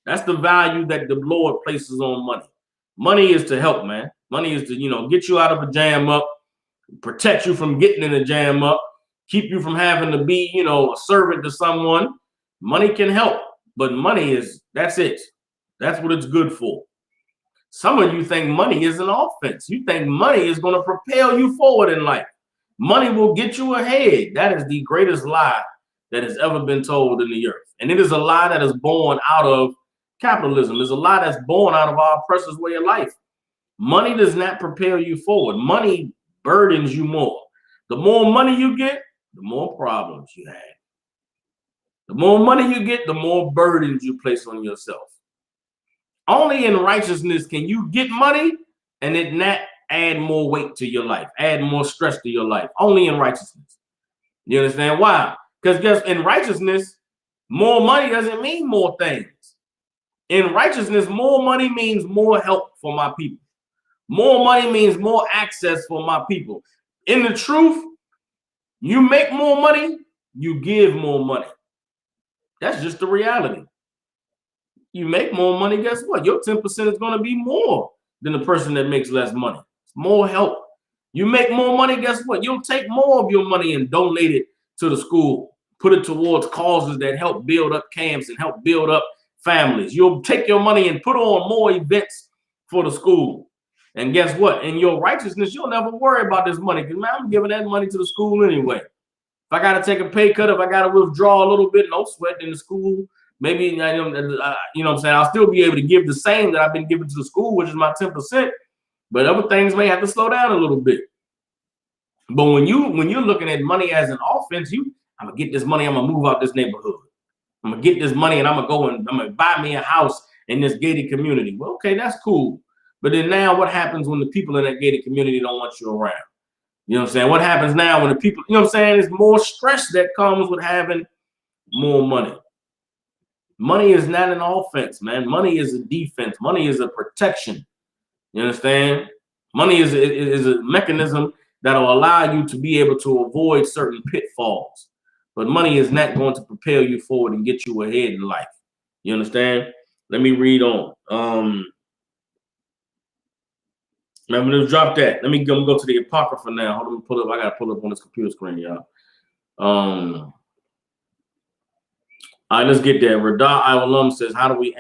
A: That's the value that the Lord places on money. Money is to help, man. Money is to, get you out of a jam up, protect you from getting in a jam up, keep you from having to be, a servant to someone. Money can help, but that's it. That's what it's good for. Some of you think money is an offense. You think money is going to propel you forward in life. Money will get you ahead. That is the greatest lie that has ever been told in the earth. And it is a lie that is born out of capitalism. It's a lie that's born out of our oppressor's way of life. Money does not propel you forward. Money burdens you more. The more money you get, the more problems you have. The more money you get, the more burdens you place on yourself. Only in righteousness can you get money and it not add more weight to your life, add more stress to your life. Only in righteousness. You understand why? Because in righteousness, more money doesn't mean more things. In righteousness, more money means more help for my people. More money means more access for my people. In the truth, you make more money, you give more money. That's just the reality. You make more money, guess what? Your 10% is going to be more than the person that makes less money. It's more help. You make more money, guess what? You'll take more of your money and donate it to the school. Put it towards causes that help build up camps and help build up families. You'll take your money and put on more events for the school. And guess what? In your righteousness, you'll never worry about this money because, man, I'm giving that money to the school anyway. If I got to take a pay cut, if I got to withdraw a little bit, no sweat in the school. Maybe, you know what I'm saying, I'll still be able to give the same that I've been giving to the school, which is my 10%. But other things may have to slow down a little bit. But when you're looking at money as an offense, I'm going to get this money, I'm going to move out this neighborhood. I'm going to get this money and I'm going to buy me a house in this gated community. Well, okay, that's cool. But then now what happens when the people in that gated community don't want you around? You know what I'm saying? What happens now when the people, you know what I'm saying? There's more stress that comes with having more money. Money is not an offense, man. Money is a defense. Money is a protection. You understand? Money is a mechanism that will allow you to be able to avoid certain pitfalls. But money is not going to propel you forward and get you ahead in life. You understand? Let me read on. I'm going to drop that. Let me go to the Apocrypha now. Hold on, pull up. I got to pull up on this computer screen, y'all. All right, let's get there. Radah Al-Alam says, how do we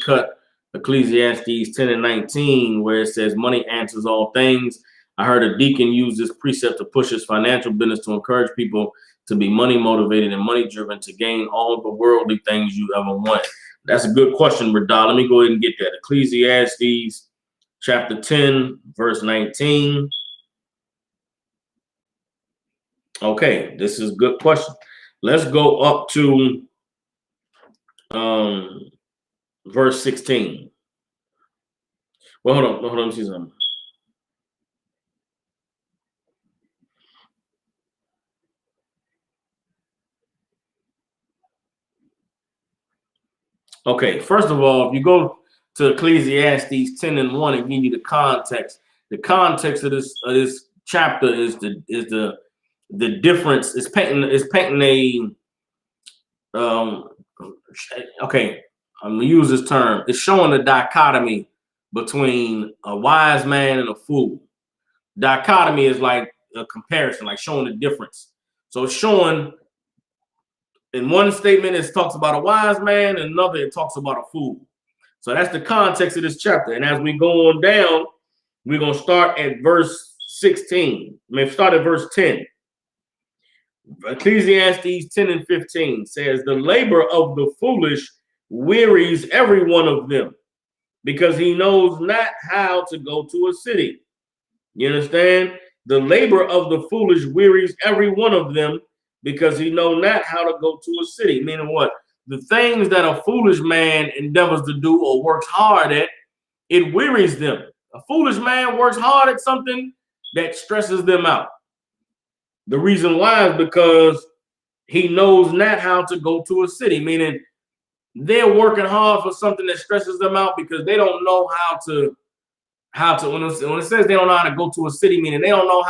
A: cut Ecclesiastes 10 and 19, where it says money answers all things? I heard a deacon use this precept to push his financial business to encourage people to be money motivated and money driven to gain all the worldly things you ever want. That's a good question, Radah. Let me go ahead and get that. Ecclesiastes chapter 10, verse 19. Okay, this is a good question. Let's go up to verse 16. Well, hold on, let me see something. Okay, first of all, if you go to Ecclesiastes 10 and 1 and give you the context of this chapter is the difference. It's painting a okay, I'm gonna use this term. It's showing the dichotomy between a wise man and a fool. Dichotomy is like a comparison, like showing the difference. So it's showing in one statement it talks about a wise man, and another it talks about a fool. So that's the context of this chapter. And as we go on down, we're gonna start at verse 16. Start at verse 10. Ecclesiastes 10 and 15 says, the labor of the foolish wearies every one of them, because he knows not how to go to a city. You understand? The labor of the foolish wearies every one of them, because he know not how to go to a city. Meaning what? The things that a foolish man endeavors to do or works hard at, it wearies them. A foolish man works hard at something that stresses them out. The reason why is because he knows not how to go to a city, meaning they're working hard for something that stresses them out because they don't know how to when it says they don't know how to go to a city, meaning they don't know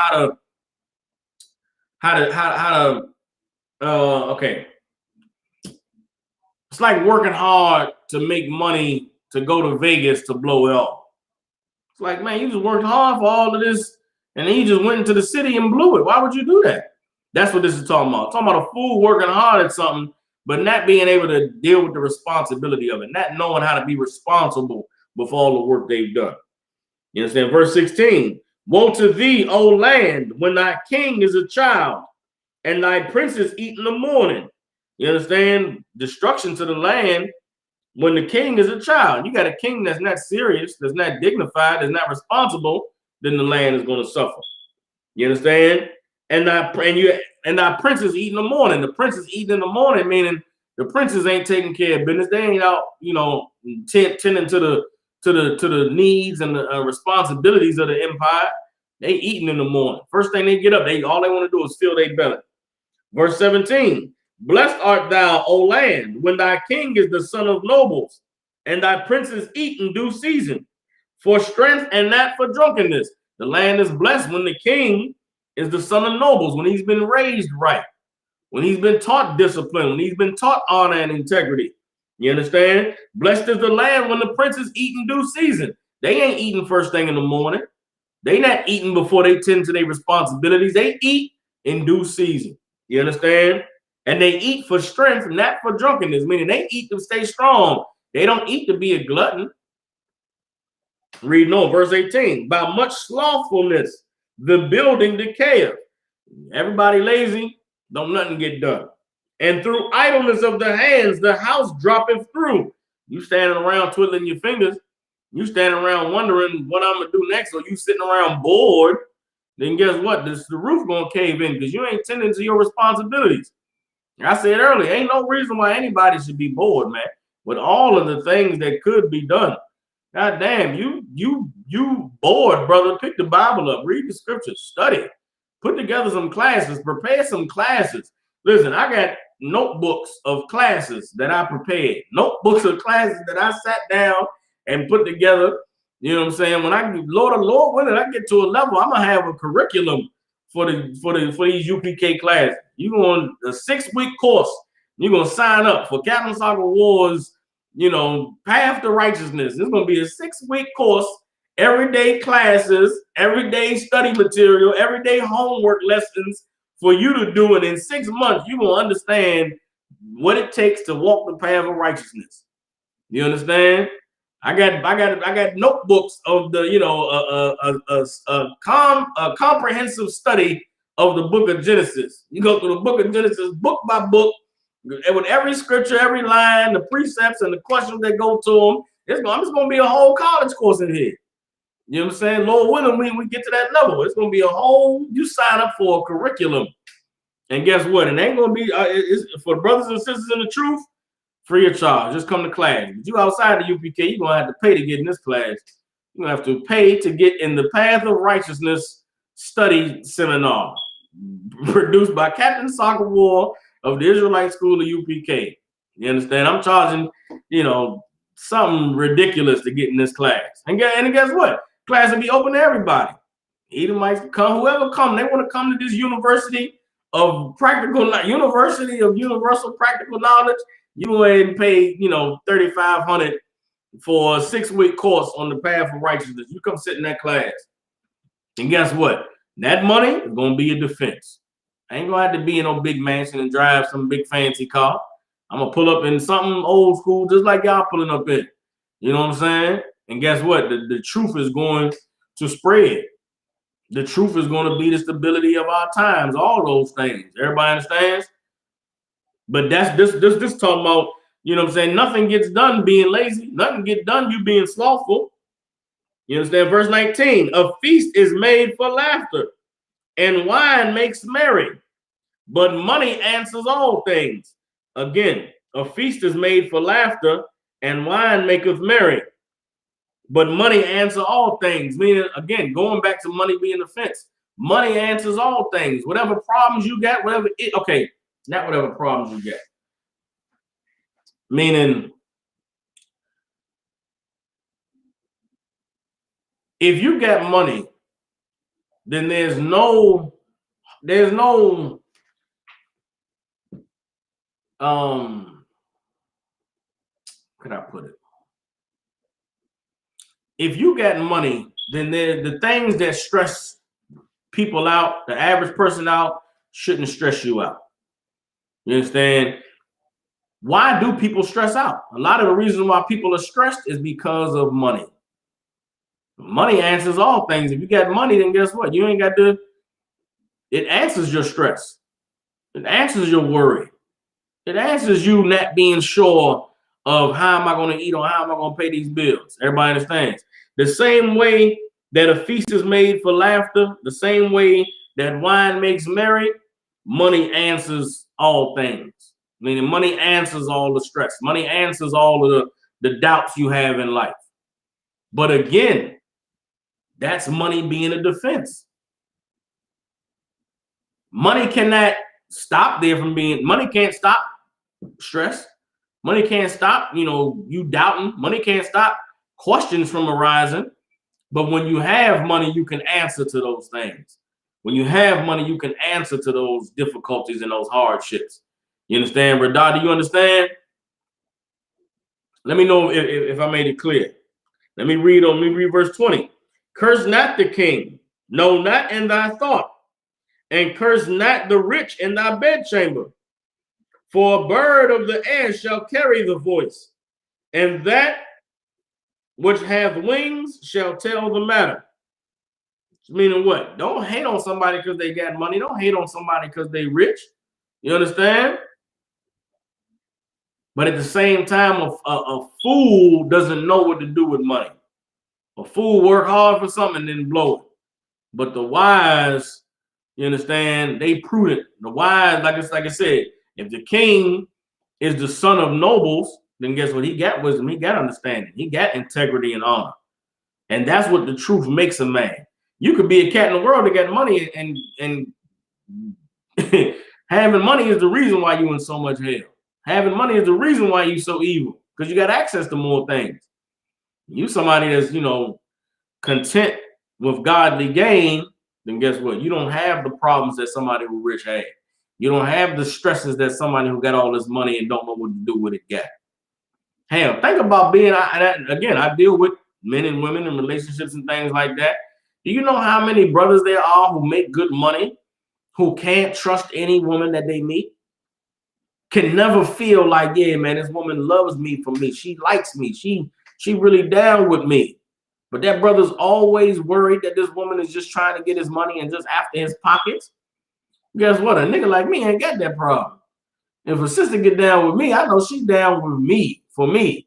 A: okay. It's like working hard to make money to go to Vegas to blow it off. It's like, man, you just worked hard for all of this, and then you just went into the city and blew it. Why would you do that? That's what this is talking about. It's talking about a fool working hard at something, but not being able to deal with the responsibility of it, not knowing how to be responsible with all the work they've done. You understand? Verse 16, woe to thee, O land, when thy king is a child, and thy princes eat in the morning. You understand? Destruction to the land when the king is a child. You got a king that's not serious, that's not dignified, that's not responsible, then the land is going to suffer. You understand? And thy princes eat in the morning. The princes eat in the morning, meaning the princes ain't taking care of business. They ain't out, tending to the needs and the responsibilities of the empire. They eating in the morning. First thing they get up, all they want to do is fill their belly. Verse 17, blessed art thou, O land, when thy king is the son of nobles, and thy princes eat in due season, for strength and not for drunkenness. The land is blessed when the king is the son of nobles, when he's been raised right, when he's been taught discipline, when he's been taught honor and integrity. You understand? Blessed is the land when the princes eat in due season. They ain't eating first thing in the morning. They not eating before they tend to their responsibilities. They eat in due season. You understand? And they eat for strength, not for drunkenness, meaning they eat to stay strong. They don't eat to be a glutton. Read no, verse 18. By much slothfulness, the building decayeth. Everybody lazy, don't nothing get done. And through idleness of the hands, the house droppeth through. You standing around twiddling your fingers. You standing around wondering what I'm going to do next, or you sitting around bored, then guess what? The roof going to cave in because you ain't tending to your responsibilities. I said earlier, ain't no reason why anybody should be bored, man, with all of the things that could be done. God damn, you bored, brother. Pick the Bible up, read the scriptures, study, put together some classes, prepare some classes. Listen, I got notebooks of classes that I prepared, notebooks of classes that I sat down and put together. You know what I'm saying? When Lord willing, I get to a level, I'm gonna have a curriculum for these UPK classes. You going a 6-week course. You're gonna sign up for Captain Soccer Wars. Path to Righteousness. It's gonna be a 6-week course, everyday classes, everyday study material, everyday homework lessons for you to do it in 6 months. You're gonna understand what it takes to walk the path of righteousness. You understand? I got notebooks of the a comprehensive study of the book of Genesis. You go through the book of Genesis book by book, and with every scripture, every line, the precepts and the questions that go to them. It's going to be a whole college course in here. You know what I'm saying? Lord willing, we get to that level. It's going to be a whole. You sign up for a curriculum, and guess what? It ain't going to be for brothers and sisters in the truth. Free of charge. Just come to class. But you outside the UPK, you're going to have to pay to get in this class. You're going to have to pay to get in the Path of Righteousness study seminar produced by Captain Soccer War of the Israelite School of UPK. You understand? I'm charging, something ridiculous to get in this class. And guess what? Class will be open to everybody. Edomites come, whoever come, they want to come to this University of Universal Practical Knowledge. You go ahead and pay, $3,500 for a 6-week course on the path of righteousness. You come sit in that class. And guess what? That money is going to be a defense. I ain't going to have to be in no big mansion and drive some big fancy car. I'm going to pull up in something old school, just like y'all pulling up in. You know what I'm saying? And guess what? The truth is going to spread. The truth is going to be the stability of our times, all those things. Everybody understands? But that's this talking about, you know what I'm saying? Nothing gets done being lazy. Nothing gets done you being slothful. You understand? Verse 19, a feast is made for laughter, and wine makes merry, but money answers all things. Again, a feast is made for laughter, and wine maketh merry, but money answers all things. Meaning, again, going back to money being the fence. Money answers all things. Whatever problems you got, okay, not whatever problems you get. Meaning, if you got money, then there's no how can I put it? If you got money, then the things that stress people out, the average person out, shouldn't stress you out. You understand? Why do people stress out? A lot of the reason why people are stressed is because of money. Money answers all things. If you got money, then guess what? You ain't got to. It answers your stress. It answers your worry. It answers you not being sure of how am I going to eat or how am I going to pay these bills. Everybody understands. The same way that a feast is made for laughter, the same way that wine makes merry, money answers all things. Meaning money answers all the stress. Money answers all of the doubts you have in life. But again, that's money being a defense. Money cannot stop there from being, money can't stop stress. Money can't stop, you doubting. Money can't stop questions from arising. But when you have money, you can answer to those things. When you have money, you can answer to those difficulties and those hardships. You understand, Radha? Do you understand? Let me know if I made it clear. Let me read verse 20. Curse not the king, no, not in thy thought, and curse not the rich in thy bedchamber. For a bird of the air shall carry the voice, and that which hath wings shall tell the matter. Meaning what? Don't hate on somebody because they got money. Don't hate on somebody because they rich. You understand? But at the same time, a fool doesn't know what to do with money. A fool work hard for something and then blow it. But the wise, you understand, they prudent. The wise, like I said, if the king is the son of nobles, then guess what? He got wisdom, he got understanding, he got integrity and honor. And that's what the truth makes a man. You could be a cat in the world that got money, and having money is the reason why you in so much hell. Having money is the reason why you so evil, because you got access to more things. You somebody that's, content with godly gain, then guess what? You don't have the problems that somebody who rich had. You don't have the stresses that somebody who got all this money and don't know what to do with it got. Hell, think about being, I deal with men and women in relationships and things like that. Do you know how many brothers there are who make good money, who can't trust any woman that they meet? Can never feel like, yeah, man, this woman loves me for me. She likes me. She really down with me. But that brother's always worried that this woman is just trying to get his money and just after his pockets. Guess what? A nigga like me ain't got that problem. If a sister get down with me, I know she's down with me for me.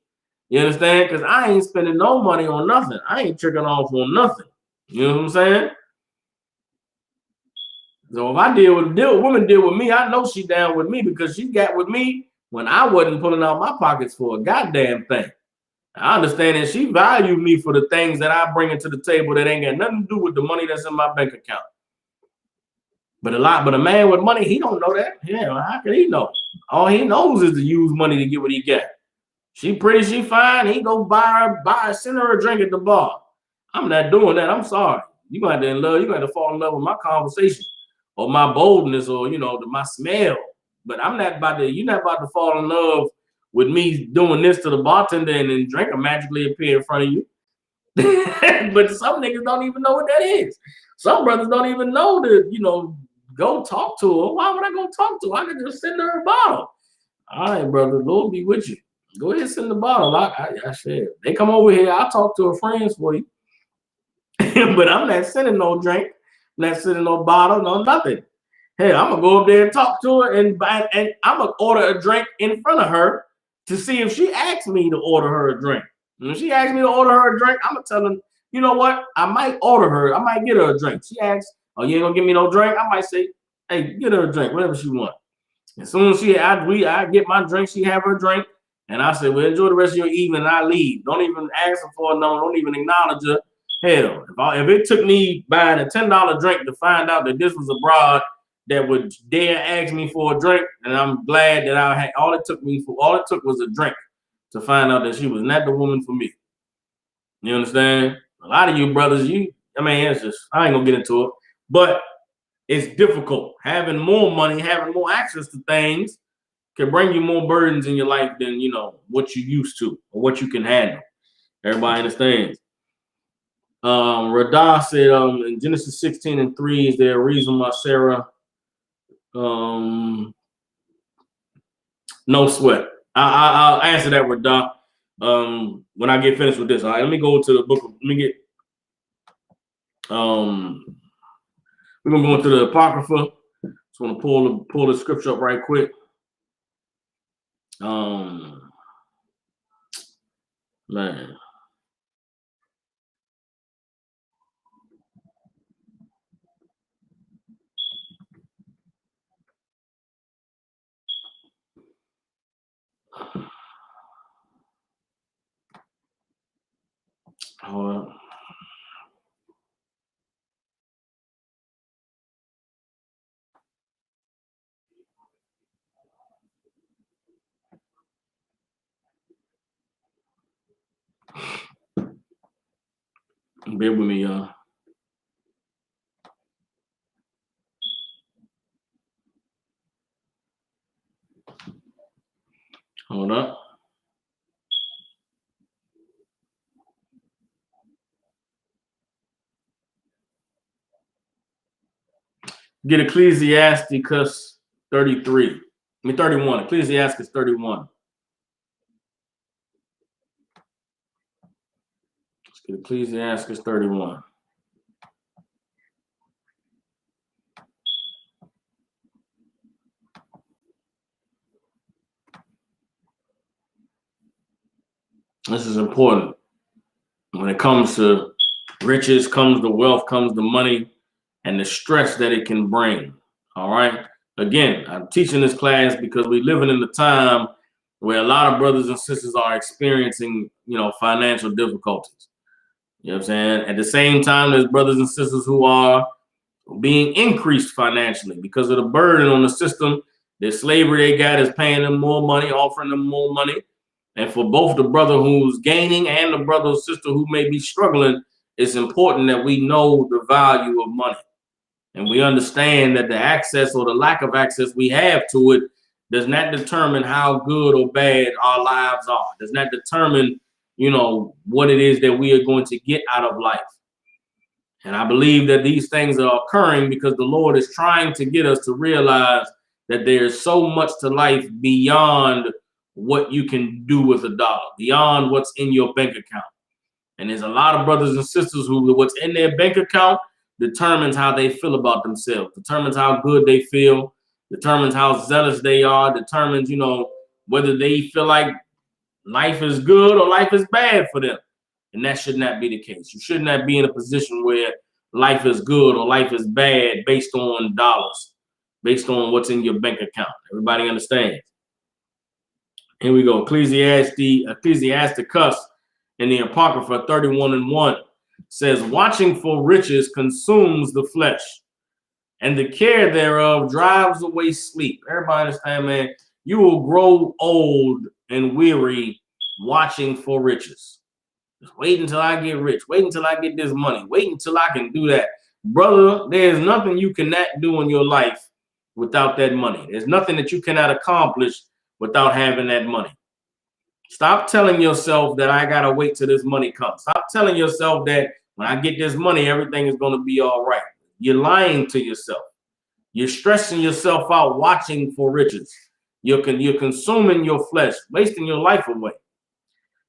A: You understand? Because I ain't spending no money on nothing. I ain't tricking off on nothing. You know what I'm saying? So if I woman deal with me, I know she down with me because she got with me when I wasn't pulling out my pockets for a goddamn thing. I understand that she valued me for the things that I bring into the table that ain't got nothing to do with the money that's in my bank account. But a man with money, he don't know that. Yeah, how can he know? All he knows is to use money to get what he got. She pretty, she fine. He go send her a drink at the bar. I'm not doing that. I'm sorry. You got to fall in love with my conversation or my boldness or my smell. But I'm not about to. You're not about to fall in love with me doing this to the bartender and then drink will magically appear in front of you. But some niggas don't even know what that is. Some brothers don't even know to, go talk to her. Why would I go talk to her? I could just send her a bottle. All right, brother, Lord be with you. Go ahead and send the bottle. I said, they come over here, I'll talk to her friends for you. But I'm not sending no drink, not sending no bottle, no nothing. Hey, I'm gonna go up there and talk to her and I'm gonna order a drink in front of her to see if she asks me to order her a drink. And if she asks me to order her a drink, I'm gonna tell her, you know what? I might get her a drink. She asks, oh, you ain't gonna give me no drink? I might say, hey, get her a drink, whatever she wants. As soon as I get my drink, she have her drink, and I say, well, enjoy the rest of your evening, and I leave. Don't even ask her for a number, don't even acknowledge her. Hell, if it took me buying a $10 drink to find out that this was a broad that would dare ask me for a drink, and I'm glad that I had all it took was a drink to find out that she was not the woman for me. You understand? A lot of you brothers, it's just, I ain't gonna get into it, but it's difficult. Having more money, having more access to things can bring you more burdens in your life than, what you used to or what you can handle. Everybody understands. Radah said, in Genesis 16:3, is there a reason why Sarah, no sweat. I'll answer that, Radah, when I get finished with this. All right, let me go to the book. Let me get, we're gonna go into the Apocrypha. Just want to pull the scripture up right quick. Man. Hold up. Bear with me, y'all. Hold up. Get Ecclesiasticus 33. 31. Ecclesiasticus 31. Let's get Ecclesiasticus 31. This is important. When it comes to riches, comes the wealth, comes the money, and the stress that it can bring. All right. Again, I'm teaching this class because we're living in the time where a lot of brothers and sisters are experiencing, financial difficulties. You know what I'm saying? At the same time, there's brothers and sisters who are being increased financially because of the burden on the system. The slavery they got is paying them more money, offering them more money. And for both the brother who's gaining and the brother or sister who may be struggling, it's important that we know the value of money. And we understand that the access or the lack of access we have to it does not determine how good or bad our lives are. Does not determine, what it is that we are going to get out of life. And I believe that these things are occurring because the Lord is trying to get us to realize that there's so much to life beyond what you can do with a dollar, beyond what's in your bank account. And there's a lot of brothers and sisters who what's in their bank account determines how they feel about themselves, determines how good they feel, determines how zealous they are, determines, whether they feel like life is good or life is bad for them. And that should not be the case. You should not be in a position where life is good or life is bad based on dollars, based on what's in your bank account. Everybody understands? Here we go. Ecclesiasticus in the Apocrypha 31:1 says, watching for riches consumes the flesh, and the care thereof drives away sleep. Everybody understand, man? You will grow old and weary watching for riches. Just wait until I get rich. Wait until I get this money. Wait until I can do that. Brother, there's nothing you cannot do in your life without that money. There's nothing that you cannot accomplish without having that money. Stop telling yourself that I got to wait till this money comes. Stop telling yourself that when I get this money, everything is going to be all right. You're lying to yourself. You're stressing yourself out watching for riches. You're consuming your flesh, wasting your life away.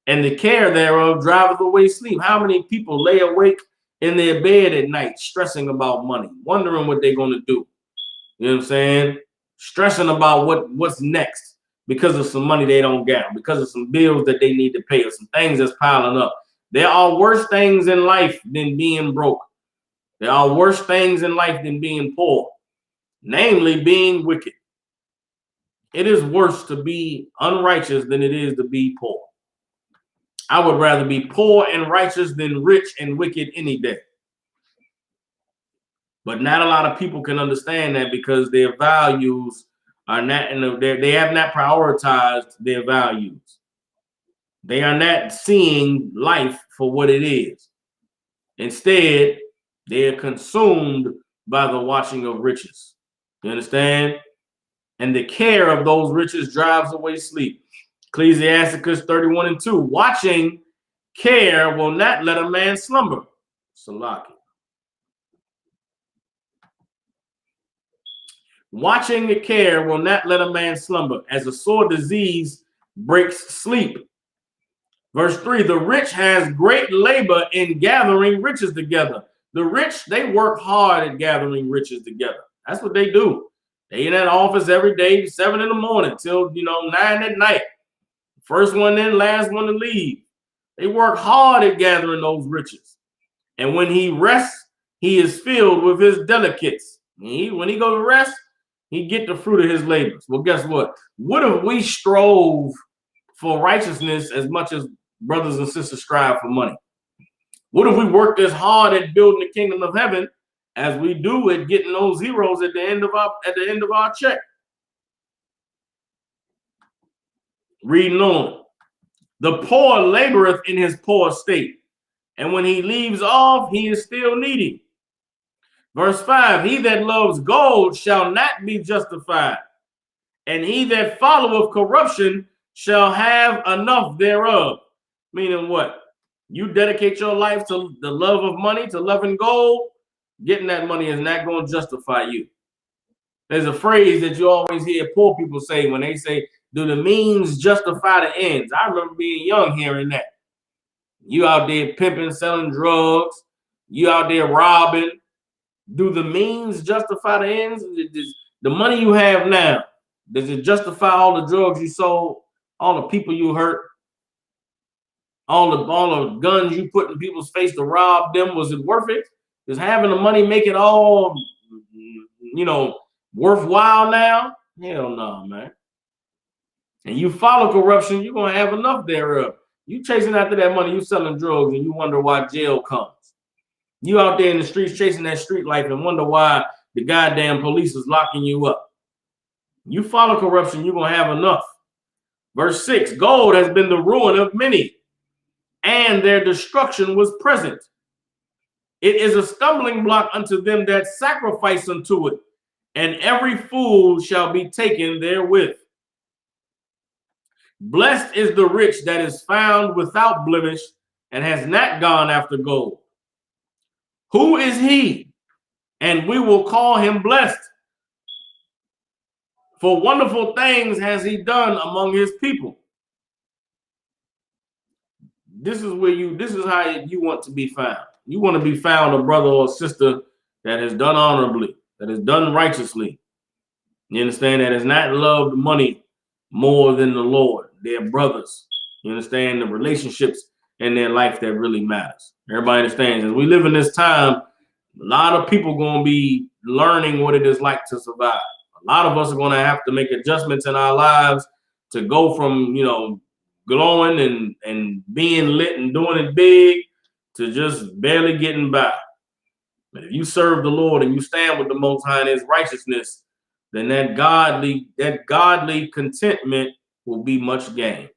A: And the care thereof driveth away sleep. How many people lay awake in their bed at night stressing about money, wondering what they're going to do? You know what I'm saying? Stressing about what's next because of some money they don't get, because of some bills that they need to pay, or some things that's piling up. There are worse things in life than being broke. There are worse things in life than being poor, namely being wicked. It is worse to be unrighteous than it is to be poor. I would rather be poor and righteous than rich and wicked any day. But not a lot of people can understand that because their values are not they have not prioritized their values. They are not seeing life for what it is. Instead, they are consumed by the watching of riches. You understand? And the care of those riches drives away sleep. Ecclesiasticus 31:2. Watching care will not let a man slumber. Salaki. Watching the care will not let a man slumber, as a sore disease breaks sleep. Verse 3, the rich has great labor in gathering riches together. The rich, they work hard at gathering riches together. That's what they do. They in that office every day, 7 in the morning till 9 at night. First one in, last one to leave. They work hard at gathering those riches. And when he rests, he is filled with his delicates. When he goes to rest, he get the fruit of his labors. Well, guess what? What if we strove for righteousness as much as brothers and sisters strive for money? What if we worked as hard at building the kingdom of heaven as we do at getting those zeros at the end of our check? Reading on. The poor laboreth in his poor state, and when he leaves off, he is still needy. Verse 5, he that loves gold shall not be justified, and he that followeth corruption shall have enough thereof. Meaning what? You dedicate your life to the love of money, to loving gold, getting that money is not going to justify you. There's a phrase that you always hear poor people say when they say, do the means justify the ends? I remember being young hearing that. You out there pimping, selling drugs, you out there robbing. Do the means justify the ends? The money you have now, does it justify all the drugs you sold, all the people you hurt, all the guns you put in people's face to rob them? Was it worth it? Does having the money make it all, worthwhile now? Hell no, man. And you follow corruption, you're going to have enough thereof. You chasing after that money, you selling drugs, and you wonder why jail comes. You out there in the streets chasing that street life and wonder why the goddamn police is locking you up. You follow corruption, you're going to have enough. Verse 6, gold has been the ruin of many, and their destruction was present. It is a stumbling block unto them that sacrifice unto it, and every fool shall be taken therewith. Blessed is the rich that is found without blemish and has not gone after gold. Who is he? And we will call him blessed. For wonderful things has he done among his people. This is how you want to be found. You want to be found a brother or sister that has done honorably, that has done righteously. You understand? That has not loved money more than the Lord. They're brothers. You understand? The relationships in their life that really matters. Everybody understands. As we live in this time, a lot of people going to be learning what it is like to survive. A lot of us are going to have to make adjustments in our lives to go from, glowing and being lit and doing it big to just barely getting by. But if you serve the Lord and you stand with the Most High in his righteousness, then that godly contentment will be much gain.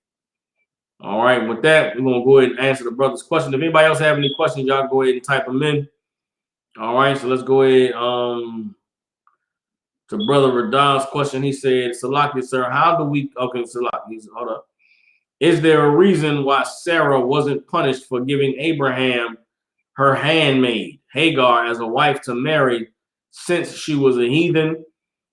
A: All right, with that, we're going to go ahead and answer the brother's question. If anybody else have any questions, y'all go ahead and type them in. All right, so let's go ahead to Brother Radon's question. He said, Salaki, sir, how do we, okay, Salaki, hold up. Is there a reason why Sarah wasn't punished for giving Abraham her handmaid, Hagar, as a wife to marry, since she was a heathen?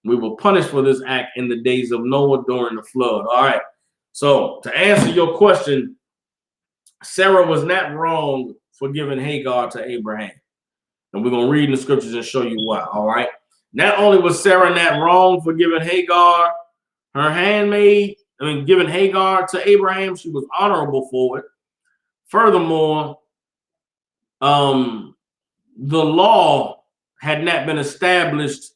A: We were punished for this act in the days of Noah during the flood. All right. So to answer your question, Sarah was not wrong for giving Hagar to Abraham. And we're going to read in the scriptures and show you why. All right. Not only was Sarah not wrong for giving Hagar her handmaid, giving Hagar to Abraham, she was honorable for it. Furthermore, the law had not been established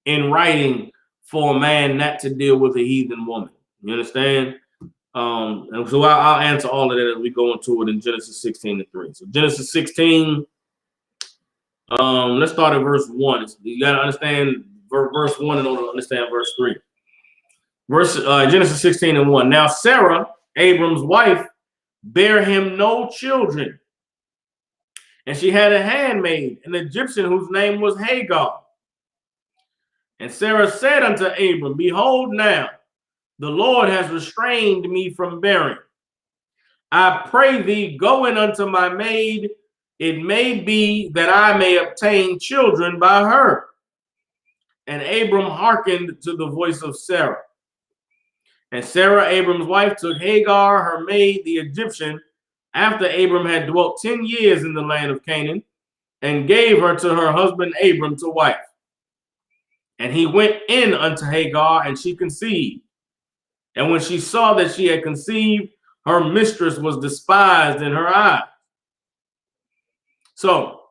A: in writing for a man not to deal with a heathen woman. You understand? And so I'll answer all of that as we go into it in Genesis 16:3. So Genesis 16, let's start at verse 1. You got to understand verse 1 in order to understand verse 3. Genesis 16:1. Now Sarah, Abram's wife, bare him no children, and she had a handmaid, an Egyptian, whose name was Hagar. And Sarah said unto Abram, behold, now the Lord has restrained me from bearing. I pray thee, go in unto my maid. It may be that I may obtain children by her. And Abram hearkened to the voice of Sarah. And Sarah, Abram's wife, took Hagar, her maid, the Egyptian, after Abram had dwelt 10 years in the land of Canaan, and gave her to her husband Abram to wife. And he went in unto Hagar, and she conceived. And when she saw that she had conceived, her mistress was despised in her eyes. So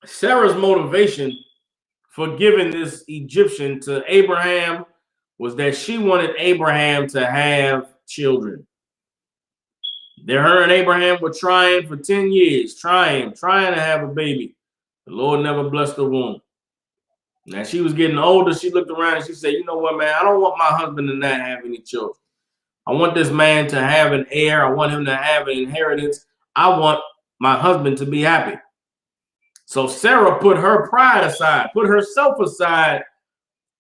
A: Sarah's motivation for giving this Egyptian to Abraham was that she wanted Abraham to have children. Her and Abraham were trying for 10 years, trying to have a baby. The Lord never blessed the womb. Now she was getting older. She looked around and she said, you know what, man, I don't want my husband to not have any children. I want this man to have an heir. I want him to have an inheritance. I want my husband to be happy. So Sarah put her pride aside, put herself aside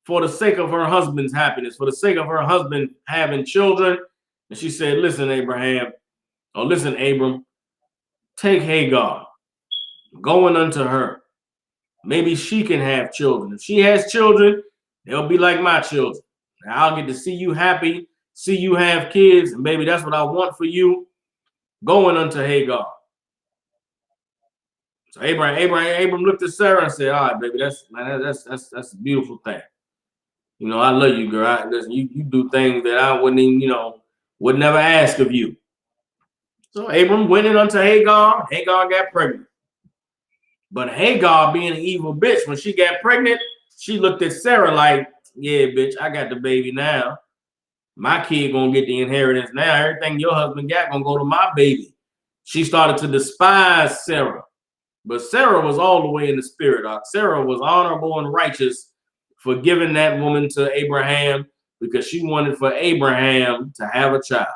A: for the sake of her husband's happiness, for the sake of her husband having children. And she said, listen, Abram, take Hagar, go in unto her. Maybe she can have children. If she has children, they'll be like my children. Now I'll get to see you happy, see you have kids, and baby, that's what I want for you. Going unto Hagar. So Abram looked at Sarah and said, all right, baby, that's a beautiful thing. You know, I love you, girl. You do things that I wouldn't even, would never ask of you. So Abram went in unto Hagar. Hagar got pregnant. But Hagar, being an evil bitch, when she got pregnant, she looked at Sarah like, yeah, bitch, I got the baby now. My kid gonna get the inheritance now. Everything your husband got gonna go to my baby. She started to despise Sarah. But Sarah was all the way in the spirit. Sarah was honorable and righteous for giving that woman to Abraham because she wanted for Abraham to have a child.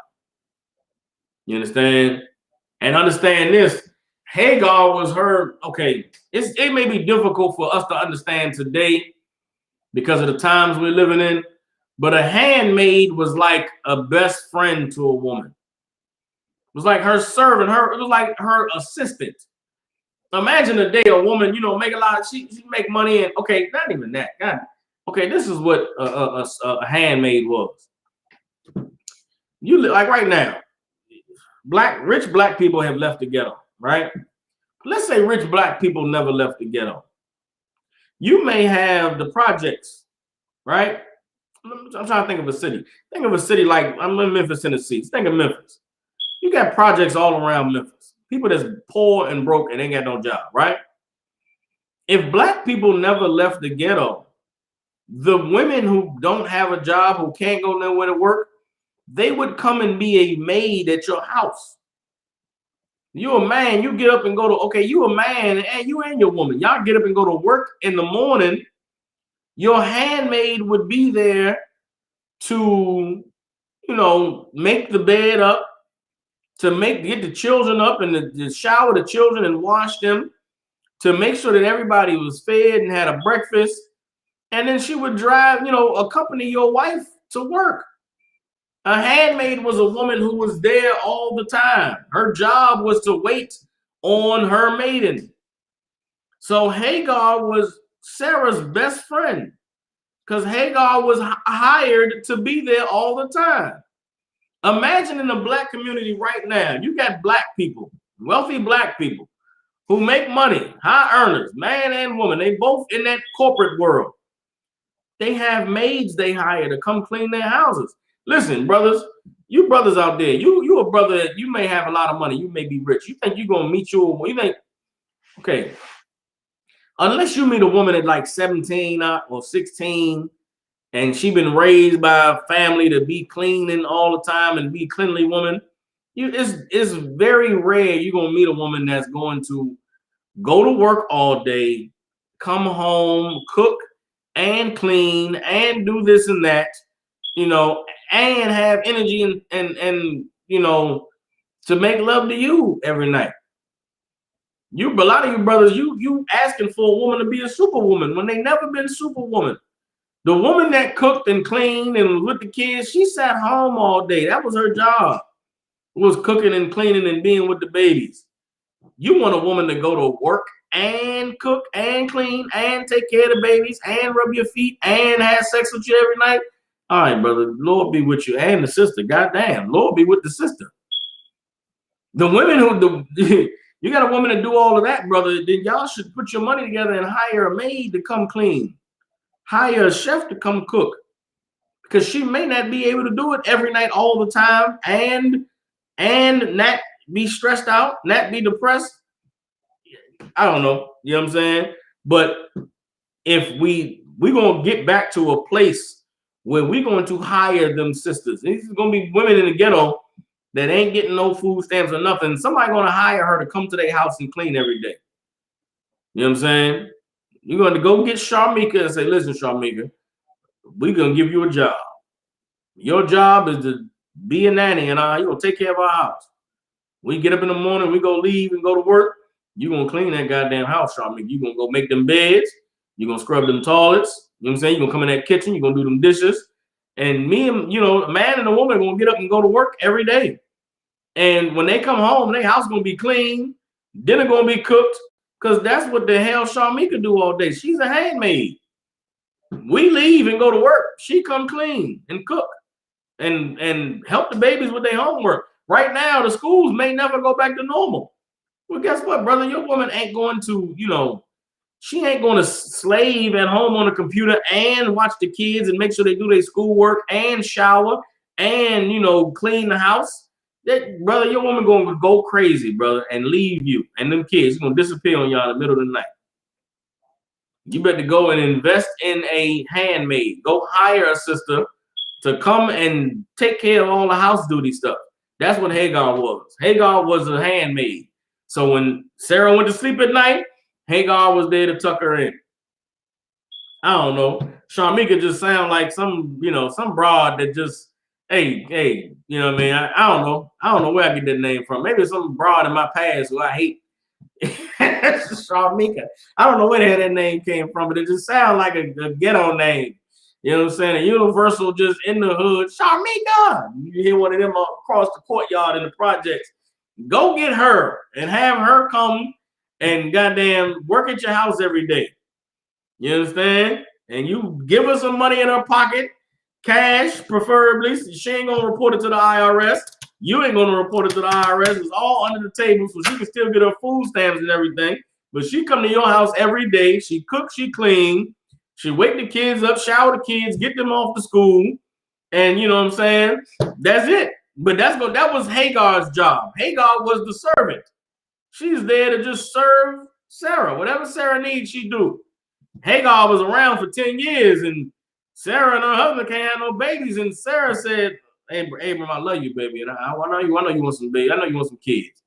A: You understand? And understand this, Hagar was her, okay, it may be difficult for us to understand today because of the times we're living in, but a handmaid was like a best friend to a woman. It was like her servant, it was like her assistant. Imagine a day a woman, make a lot, she make money and, okay, not even that. God, okay, this is what a handmaid was. You like right now, rich black people have left the ghetto, right? Let's say rich black people never left the ghetto. You may have the projects, right? I'm trying to think of a city. Think of a city like, I'm in Memphis, Tennessee. Think of Memphis. You got projects all around Memphis. People that's poor and broke and ain't got no job, right? If black people never left the ghetto, the women who don't have a job, who can't go nowhere to work, they would come and be a maid at your house. You a man, you get up and go to, okay, you a man and you and your woman, y'all get up and go to work in the morning. Your handmaid would be there to, make the bed up, to get the children up and to shower the children and wash them, to make sure that everybody was fed and had a breakfast. And then she would drive, accompany your wife to work. A handmaid was a woman who was there all the time. Her job was to wait on her maiden. So Hagar was Sarah's best friend because Hagar was hired to be there all the time. Imagine in the black community right now, you got black people, wealthy black people who make money, high earners, man and woman. They both in that corporate world. They have maids they hire to come clean their houses. Listen, brothers, you brothers out there, you a brother, you may have a lot of money, you may be rich. You think you're gonna meet you think, okay, unless you meet a woman at like 17 or 16 and she been raised by a family to be cleaning all the time and be a cleanly woman, it's very rare you're gonna meet a woman that's going to go to work all day, come home, cook and clean and do this and that, you know, and have energy and you know, to make love to you every night. A lot of you brothers, you asking for a woman to be a superwoman when they never been superwoman. The woman that cooked and cleaned and with the kids, she sat home all day. That was her job. It was cooking and cleaning and being with the babies. You want a woman to go to work and cook and clean and take care of the babies and rub your feet and have sex with you every night. All right, brother, Lord be with you. And the sister, goddamn, Lord be with the sister. The women who you got a woman to do all of that, brother, then y'all should put your money together and hire a maid to come clean. Hire a chef to come cook. Because she may not be able to do it every night all the time and not be stressed out, not be depressed. I don't know. You know what I'm saying? But if we're going to get back to a place where we're going to hire them sisters. These are going to be women in the ghetto that ain't getting no food stamps or nothing. Somebody going to hire her to come to their house and clean every day. You know what I'm saying? You're going to go get Sharmika and say, listen, Sharmika, we're going to give you a job. Your job is to be a nanny and you're going to take care of our house. We get up in the morning, we go leave and go to work. You're going to clean that goddamn house, Sharmika. You're going to go make them beds. You're going to scrub them toilets. You know what I'm saying? You're going to come in that kitchen. You're going to do them dishes. And me and, you know, a man and a woman are going to get up and go to work every day. And when they come home, their house going to be clean. Dinner going to be cooked. Because that's what the hell Sharmika do all day. She's a handmaid. We leave and go to work. She come clean and cook and help the babies with their homework. Right now, the schools may never go back to normal. Well, guess what, brother? Your woman ain't going to, you know, she ain't going to slave at home on a computer and watch the kids and make sure they do their schoolwork and shower and, you know, clean the house. That, brother, your woman going to go crazy, brother, and leave you and them kids. She's going to disappear on y'all in the middle of the night. You better go and invest in a handmaid. Go hire a sister to come and take care of all the house duty stuff. That's what Hagar was. Hagar was a handmaid. So when Sarah went to sleep at night, Hagar was there to tuck her in. I don't know. Sharmika just sound like some, you know, some broad that just, hey, you know what I mean? I don't know. I don't know where I get that name from. Maybe it's some broad in my past who I hate. Sharmika. I don't know where the hell that name came from, but it just sounds like a ghetto name. You know what I'm saying? A universal just in the hood. Sharmika. You hear one of them across the courtyard in the projects. Go get her and have her come and goddamn work at your house every day. You understand? And you give her some money in her pocket, cash preferably. She ain't gonna report it to the IRS. You ain't gonna report it to the IRS. It's all under the table, so she can still get her food stamps and everything. But she come to your house every day. She cooks, she clean. She wake the kids up, shower the kids, get them off to school. And you know what I'm saying? That's it. But that was Hagar's job. Hagar was the servant. She's there to just serve Sarah. Whatever Sarah needs, she do. Hagar was around for 10 years, and Sarah and her husband can't have no babies. And Sarah said, hey, Abram, I love you, baby. And I know you want some baby. I know you want some kids.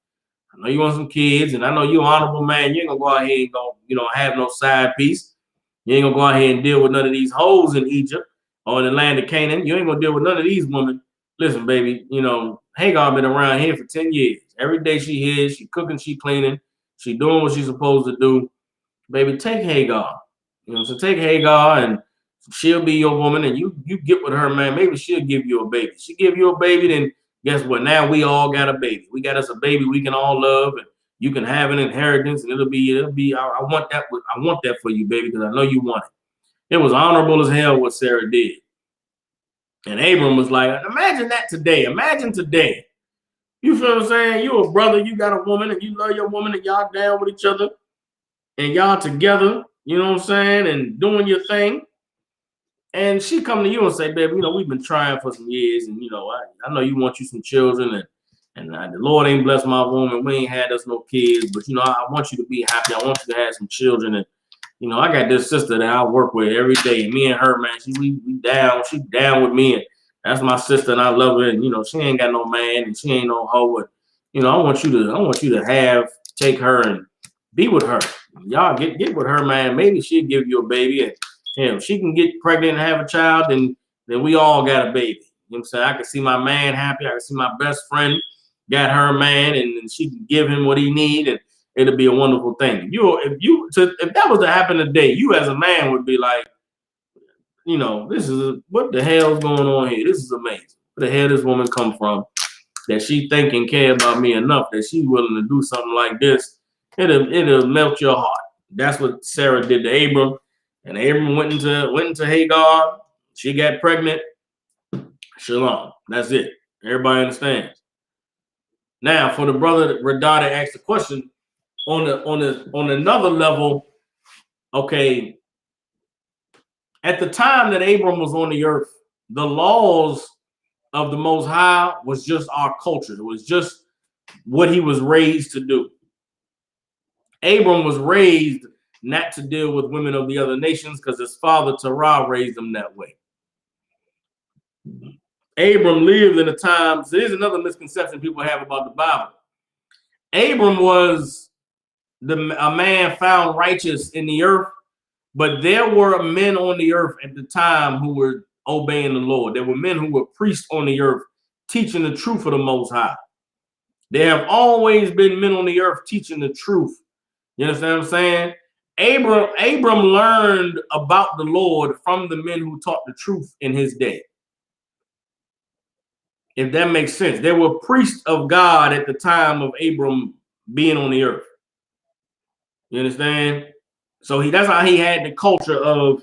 A: I know you want some kids, and I know you're an honorable man. You ain't gonna go out here and go, you know, have no side piece. You ain't gonna go out here and deal with none of these hoes in Egypt or in the land of Canaan. You ain't gonna deal with none of these women. Listen, baby, you know, Hagar been around here for 10 years. Every day she here, she cooking, she cleaning, she doing what she's supposed to do. Baby, take Hagar. You know, so take Hagar and she'll be your woman, and you get with her, man. Maybe she'll give you a baby. She give you a baby, then guess what? Now we all got a baby. We got us a baby we can all love, and you can have an inheritance, and it'll be. I want that for you, baby, because I know you want it. It was honorable as hell what Sarah did. And Abram was like, imagine that today. Imagine today. You feel what I'm saying? You a brother, you got a woman, and you love your woman, and y'all down with each other, and y'all together, you know what I'm saying, and doing your thing. And she come to you and say, baby, you know, we've been trying for some years, and, you know, I know you want you some children, and the Lord ain't blessed my woman. We ain't had us no kids, but, you know, I want you to be happy. I want you to have some children, and, you know, I got this sister that I work with every day. Me and her, man, we down. She down with me, and that's my sister, and I love her. And you know, she ain't got no man, and she ain't no hoe. And you know, I want you to take her and be with her. Y'all get with her, man. Maybe she'll give you a baby, and you know, she can get pregnant and have a child, and then we all got a baby. You know what I'm saying? I can see my man happy. I can see my best friend got her man, and she can give him what he need, and it'll be a wonderful thing. If that was to happen today, you as a man would be like, you know, what the hell's going on here? This is amazing. Where the hell this woman come from? That she think and care about me enough that she's willing to do something like this. It'll melt your heart. That's what Sarah did to Abram, and Abram went into Hagar. She got pregnant. Shalom. That's it. Everybody understands. Now, for the brother Radar that asked the question, on another level, okay, at the time that Abram was on the earth, the laws of the Most High was just our culture. It was just what he was raised to do. Abram was raised not to deal with women of the other nations because his father Terah raised him that way. Abram lived in a time, so here's another misconception people have about the Bible. Abram was a man found righteous in the earth, but there were men on the earth at the time who were obeying the Lord. There were men who were priests on the earth teaching the truth of the Most High. There have always been men on the earth teaching the truth. You understand what I'm saying? Abram learned about the Lord from the men who taught the truth in his day. If that makes sense. There were priests of God at the time of Abram being on the earth. You understand? So that's how he had the culture of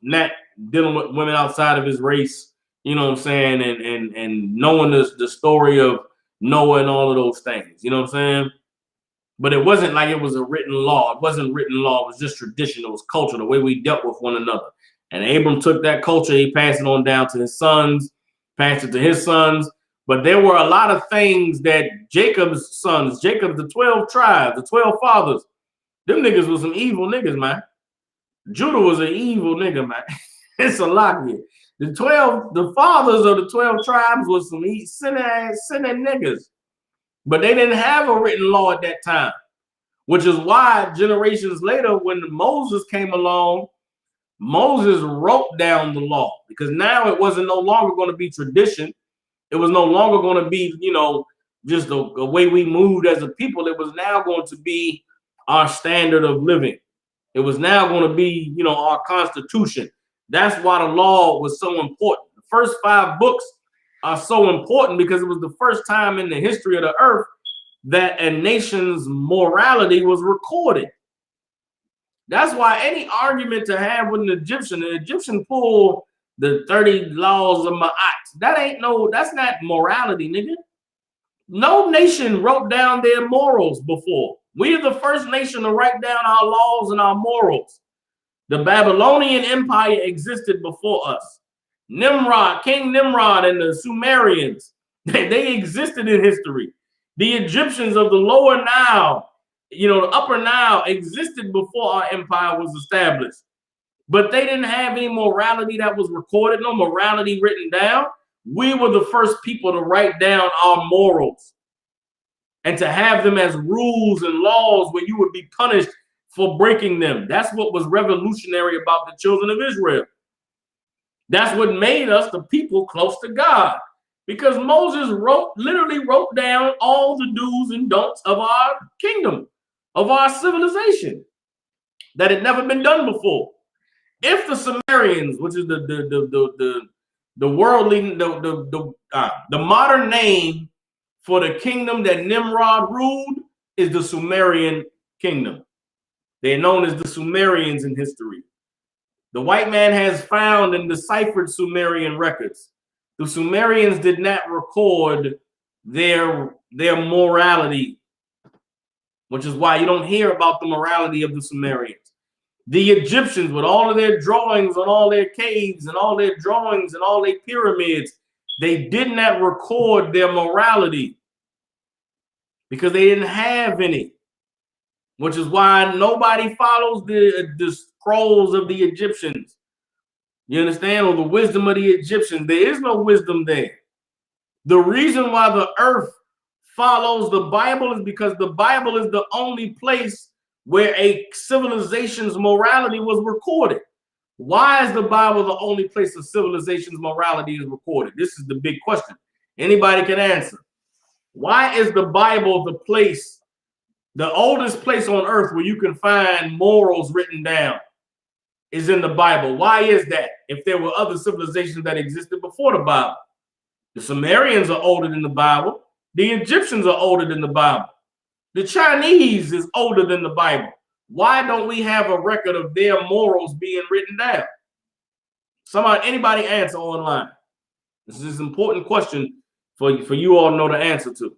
A: not dealing with women outside of his race, you know what I'm saying, and knowing the story of Noah and all of those things, you know what I'm saying? But it wasn't like it was a written law. It wasn't written law. It was just tradition. It was culture, the way we dealt with one another. And Abram took that culture. He passed it on down to his sons, passed it to his sons. But there were a lot of things that Jacob's sons, the 12 tribes, the 12 fathers, them niggas was some evil niggas, man. Judah was an evil nigga, man. It's a lot here. The fathers of the 12 tribes was some sinning niggas. But they didn't have a written law at that time, which is why generations later, when Moses came along, Moses wrote down the law, because now it wasn't no longer going to be tradition. It was no longer going to be, you know, just the way we moved as a people. It was now going to be our standard of living. It was now going to be, you know, our constitution. That's why the law was so important. The first 5 books are so important because it was the first time in the history of the earth that a nation's morality was recorded. That's why any argument to have with an Egyptian pull the 30 laws of Ma'at. That's not morality, nigga. No nation wrote down their morals before. We are the first nation to write down our laws and our morals. The Babylonian Empire existed before us. King Nimrod and the Sumerians, they existed in history. The Egyptians of the Lower Nile, you know, the Upper Nile existed before our empire was established. But they didn't have any morality that was recorded, no morality written down. We were the first people to write down our morals and to have them as rules and laws where you would be punished for breaking them. That's what was revolutionary about the children of Israel. That's what made us the people close to God, because Moses literally wrote down all the do's and don'ts of our kingdom, of our civilization, that had never been done before. If the Sumerians, which is the worldly, the modern name for the kingdom that Nimrod ruled, is the Sumerian kingdom. They're known as the Sumerians in history. The white man has found and deciphered Sumerian records. The Sumerians did not record their morality, which is why you don't hear about the morality of the Sumerians. The Egyptians, with all of their drawings on all their caves and all their drawings and all their pyramids, they did not record their morality because they didn't have any. which is why nobody follows the scrolls of the Egyptians. You understand? Or the wisdom of the Egyptians. There is no wisdom there. The reason why the earth follows the Bible is because the Bible is the only place where a civilization's morality was recorded. Why is the Bible the only place a civilization's morality is recorded? This is the big question. Anybody can answer. Why is the Bible the place, the oldest place on earth where you can find morals written down is in the Bible? Why is that? If there were other civilizations that existed before the Bible. The Sumerians are older than the Bible. The Egyptians are older than the Bible. The Chinese is older than the Bible. Why don't we have a record of their morals being written down? Anybody answer online. This is an important question for you all to know the answer to.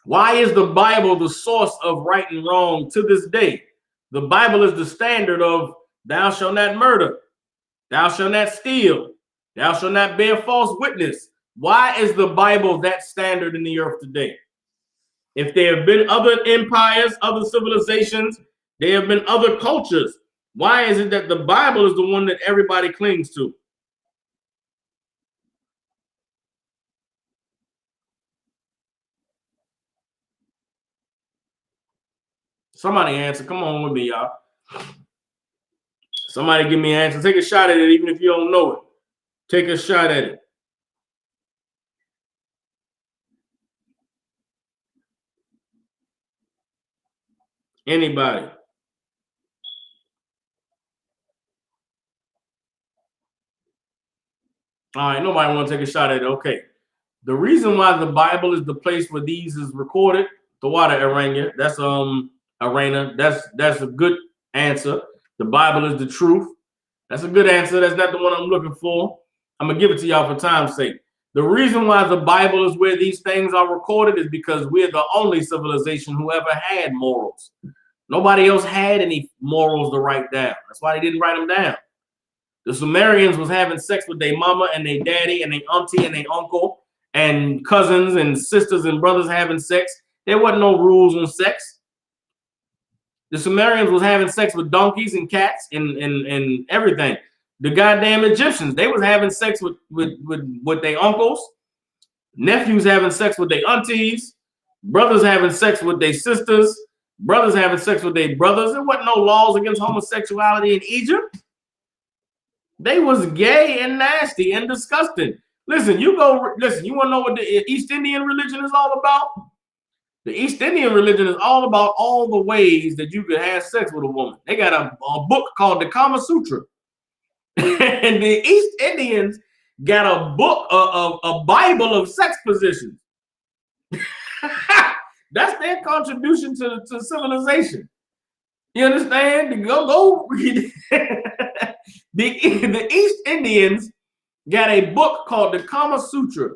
A: Why is the Bible the source of right and wrong to this day? The Bible is the standard of thou shalt not murder, thou shalt not steal, thou shalt not bear false witness. Why is the Bible that standard in the earth today? If there have been other empires, other civilizations, there have been other cultures, why is it that the Bible is the one that everybody clings to? Somebody answer. Come on with me, y'all. Somebody give me an answer. Take a shot at it, even if you don't know it. Take a shot at it. Anybody? All right, nobody want to take a shot at it. Okay. The reason why the Bible is the place where these is recorded, the water arena, that's arena. That's a good answer. The Bible is the truth. That's a good answer. That's not the one I'm looking for. I'm gonna give it to y'all for time's sake. The reason why the Bible is where these things are recorded is because we're the only civilization who ever had morals. Nobody else had any morals to write down. That's why they didn't write them down. The Sumerians was having sex with their mama and their daddy and their auntie and their uncle and cousins and sisters and brothers having sex. There wasn't no rules on sex. The Sumerians was having sex with donkeys and cats and everything. The goddamn Egyptians, they was having sex with their uncles, nephews having sex with their aunties, brothers having sex with their sisters, brothers having sex with their brothers. There wasn't no laws against homosexuality in Egypt. They was gay and nasty and disgusting. Listen, you want to know what the East Indian religion is all about? The East Indian religion is all about all the ways that you could have sex with a woman. They got a book called the Kama Sutra. And the East Indians got a book, a Bible of sex positions. That's their contribution to civilization. You understand? Go read it. The East Indians got a book called the Kama Sutra.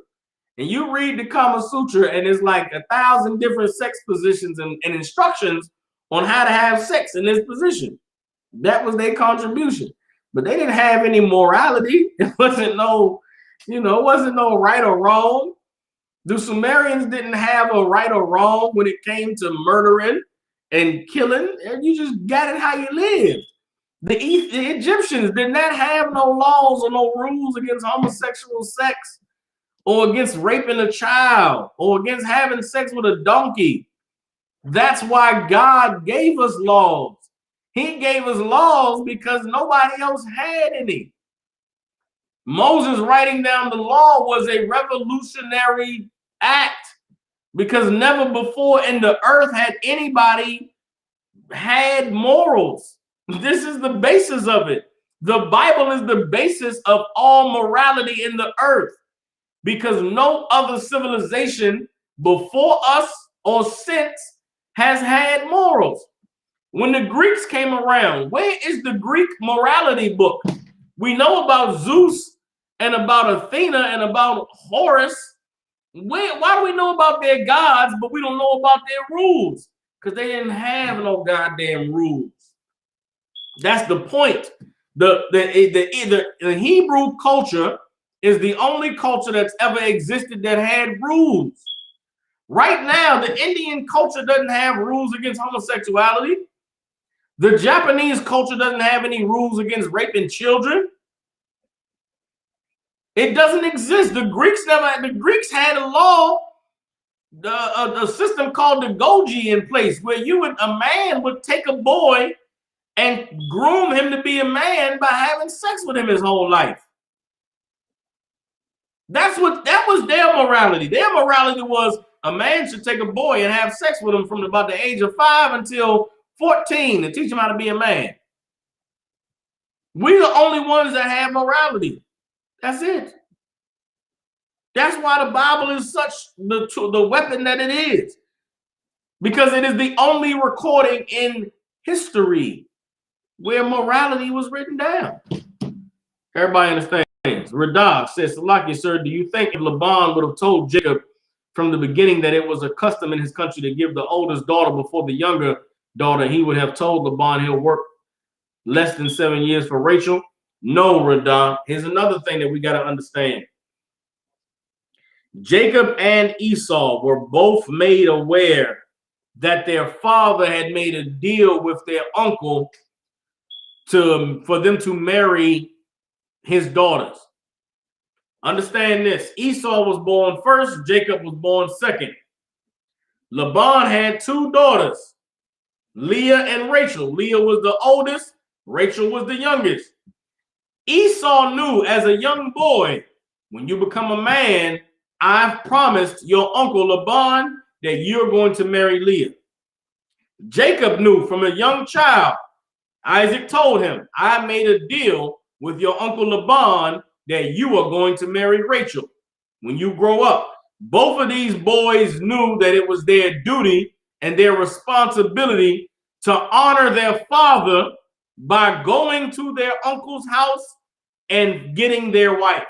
A: And you read the Kama Sutra, and it's like 1,000 different sex positions and instructions on how to have sex in this position. That was their contribution. But they didn't have any morality. It wasn't no, it wasn't no right or wrong. The Sumerians didn't have a right or wrong when it came to murdering and killing. And you just got it how you lived. The Egyptians did not have no laws or no rules against homosexual sex, or against raping a child, or against having sex with a donkey. That's why God gave us laws. He gave us laws because nobody else had any. Moses writing down the law was a revolutionary act because never before in the earth had anybody had morals. This is the basis of it. The Bible is the basis of all morality in the earth, because no other civilization before us or since has had morals. When the Greeks came around, where is the Greek morality book? We know about Zeus and about Athena and about Horus. Why do we know about their gods, but we don't know about their rules? Because they didn't have no goddamn rules. That's the point. The Hebrew culture is the only culture that's ever existed that had rules. Right now, the Indian culture doesn't have rules against homosexuality. The Japanese culture doesn't have any rules against raping children. It doesn't exist. The Greeks had a law, a system called the Goji in place, where a man would take a boy and groom him to be a man by having sex with him his whole life. That was their morality. Their morality was a man should take a boy and have sex with him from about the age of 5 until 14 to teach him how to be a man. We're the only ones that have morality. That's it. That's why the Bible is such the weapon that it is. Because it is the only recording in history where morality was written down. Everybody understands. Radah says, Salaki, sir, do you think if Laban would have told Jacob from the beginning that it was a custom in his country to give the oldest daughter before the younger daughter, he would have told Laban he'll work less than 7 years for Rachel? No, Radah. Here's another thing that we got to understand. Jacob and Esau were both made aware that their father had made a deal with their uncle for them to marry his daughters. Understand this. Esau was born first. Jacob was born second. Laban had 2 daughters, Leah and Rachel. Leah was the oldest. Rachel was the youngest. Esau knew as a young boy, when you become a man, I've promised your uncle Laban that you're going to marry Leah. Jacob knew from a young child. Isaac told him, I made a deal with your uncle Laban that you are going to marry Rachel when you grow up. Both of these boys knew that it was their duty and their responsibility to honor their father by going to their uncle's house and getting their wife.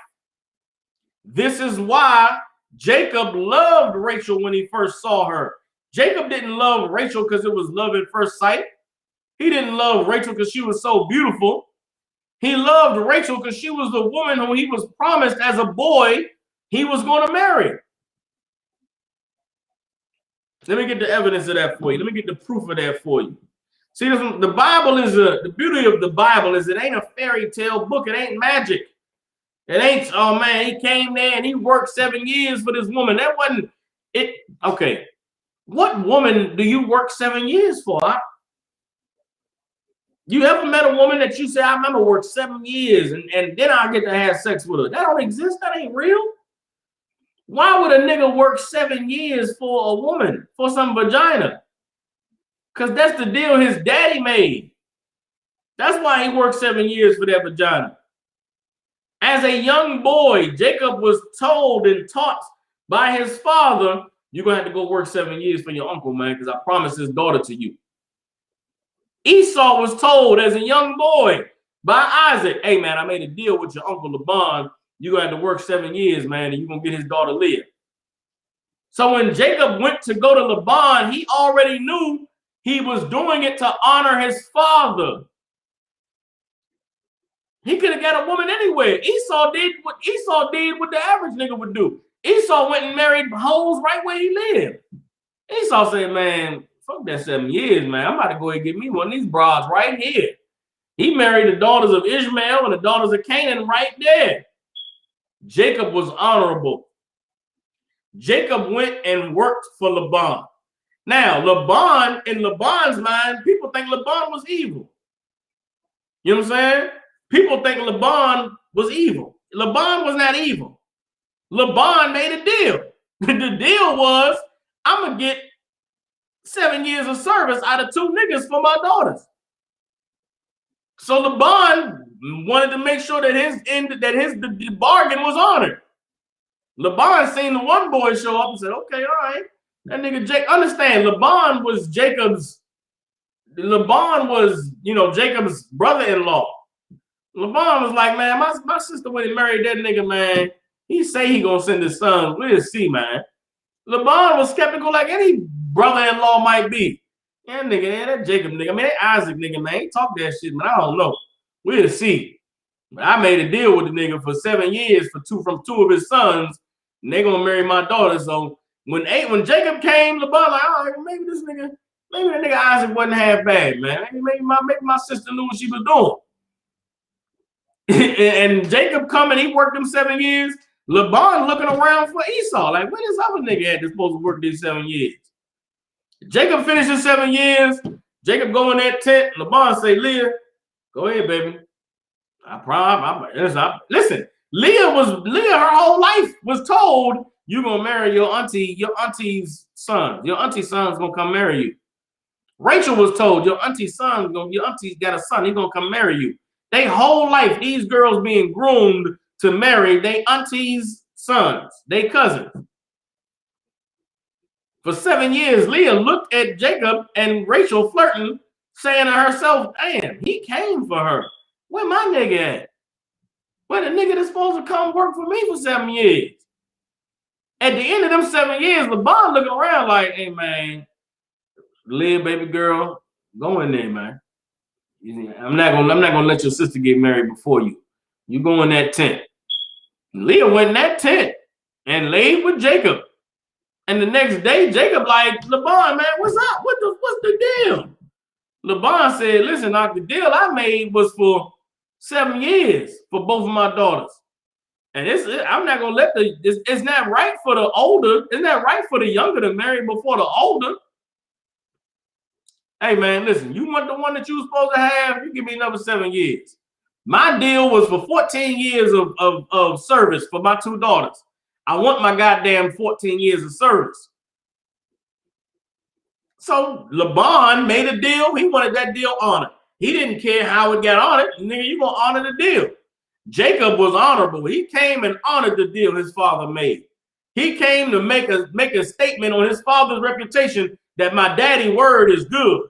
A: This is why Jacob loved Rachel when he first saw her. Jacob didn't love Rachel because it was love at first sight. He didn't love Rachel because she was so beautiful. He loved Rachel because she was the woman who he was promised as a boy he was going to marry. Let me get the evidence of that for you. Let me get the proof of that for you. See, the Bible is the beauty of the Bible is it ain't a fairy tale book. It ain't magic. It ain't, oh man, he came there and he worked 7 years for this woman. That wasn't it. Okay. What woman do you work 7 years for? Huh? You ever met a woman that you say, I remember worked 7 years and then I get to have sex with her? That don't exist. That ain't real. Why would a nigga work 7 years for a woman, for some vagina? Because that's the deal his daddy made. That's why he worked 7 years for that vagina. As a young boy, Jacob was told and taught by his father, you're going to have to go work 7 years for your uncle, man, because I promised his daughter to you. Esau was told as a young boy by Isaac, hey, man, I made a deal with your uncle Laban. You're going to have to work 7 years, man, and you're going to get his daughter Leah. So when Jacob went to go to Laban, he already knew he was doing it to honor his father. He could have got a woman anywhere. Esau did what the average nigga would do. Esau went and married hoes right where he lived. Esau said, man, fuck that 7 years, man. I'm about to go ahead and get me one of these broads right here. He married the daughters of Ishmael and the daughters of Canaan right there. Jacob was honorable. Jacob went and worked for Laban. Now, Laban, in Laban's mind, people think Laban was evil. You know what I'm saying? People think Laban was evil. Laban was not evil. Laban made a deal. The deal was, I'm going to get 7 years of service out of 2 niggas for my daughters. So Laban wanted to make sure that the bargain was honored. Laban seen the one boy show up and said, okay, all right. That nigga Jake, understand, Laban was Jacob's brother-in-law. Laban was like, man, my sister when he married that nigga, man, he say he gonna send his son. We'll see, man. Laban was skeptical like any brother-in-law might be. Yeah, nigga, that Jacob nigga, I mean, that Isaac nigga, man, he talk that shit, man. I don't know. We'll see. But I made a deal with the nigga for 7 years from two of his sons, and they gonna marry my daughter. So When Jacob came, Laban like, all right, maybe that nigga Isaac wasn't half bad, man. Maybe my sister knew what she was doing. And Jacob coming, he worked them 7 years. Laban looking around for Esau, like, where this other nigga at that's supposed to work these 7 years? Jacob finishes 7 years. Jacob go in that tent. Laban say, Leah, go ahead, baby. Listen, Leah, her whole life was told, you're gonna marry your auntie's son. Your auntie's son's gonna come marry you. Rachel was told, your auntie's got a son, he's gonna come marry you. They whole life, these girls being groomed to marry their auntie's sons, they cousins. For 7 years, Leah looked at Jacob and Rachel flirting, saying to herself, damn, he came for her. Where my nigga at? Where the nigga that's supposed to come work for me for 7 years? At the end of them 7 years, Laban looking around like, hey, man, Leah, baby girl, go in there, man. I'm not gonna let your sister get married before you. You go in that tent. Leah went in that tent and laid with Jacob. And the next day, Jacob like, Laban, man, what's up? What's the deal? Laban said, listen, the deal I made was for 7 years for both of my daughters. And I'm not gonna let it's not right for the older, it's not right for the younger to marry before the older. Hey man, listen, you want the one that you were supposed to have, you give me another 7 years. My deal was for 14 years of service for my 2 daughters. I want my goddamn 14 years of service. So Laban made a deal. He wanted that deal honored. He didn't care how it got honored. Nigga, you gonna honor the deal. Jacob was honorable. He came and honored the deal his father made. He came to make a statement on his father's reputation that my daddy word is good.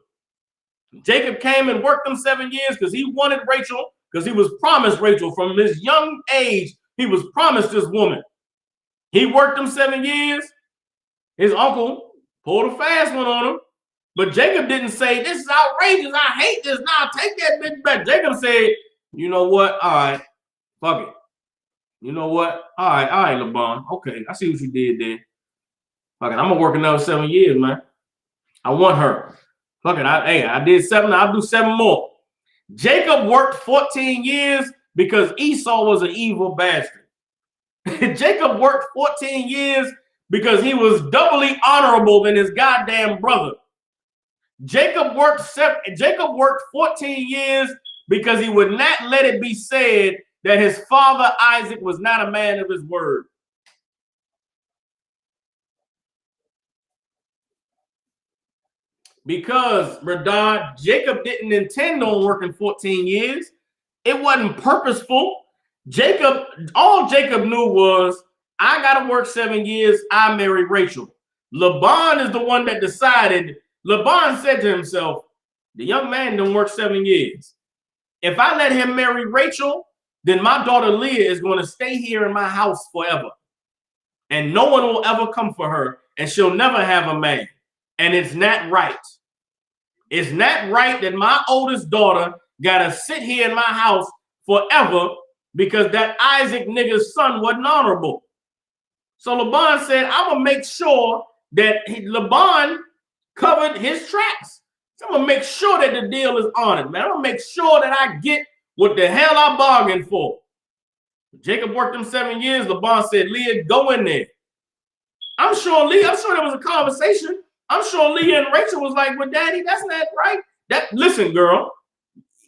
A: Jacob came and worked them 7 years because he wanted Rachel, because he was promised Rachel from his young age. He was promised this woman. He worked them 7 years. His uncle pulled a fast one on him. But Jacob didn't say, this is outrageous. I hate this. Now take that bitch back. Jacob said, you know what? All right. Fuck it. You know what? All right, Laban. Okay, I see what you did there. Fuck it. I'm going to work another 7 years, man. I want her. Fuck it. I did 7. I'll do 7 more. Jacob worked 14 years because Esau was an evil bastard. Jacob worked 14 years because he was doubly honorable than his goddamn brother. Jacob worked 14 years because he would not let it be said that his father Isaac was not a man of his word. Because, Radad, Jacob didn't intend on working 14 years. It wasn't purposeful. All Jacob knew was, I gotta work 7 years, I marry Rachel. Laban is the one that decided. Laban said to himself, the young man didn't work 7 years. If I let him marry Rachel, then my daughter Leah is going to stay here in my house forever. And no one will ever come for her, and she'll never have a man. And it's not right. It's not right that my oldest daughter gotta sit here in my house forever because that Isaac nigga's son wasn't honorable. So Laban said, I'm gonna make sure that Laban covered his tracks. So I'm gonna make sure that the deal is honored, man. I'm gonna make sure that I get what the hell I bargained for. Jacob worked them 7 years. Laban said, Leah, go in there. I'm sure there was a conversation. I'm sure Leah and Rachel was like, well, daddy, that's not right. Listen, girl,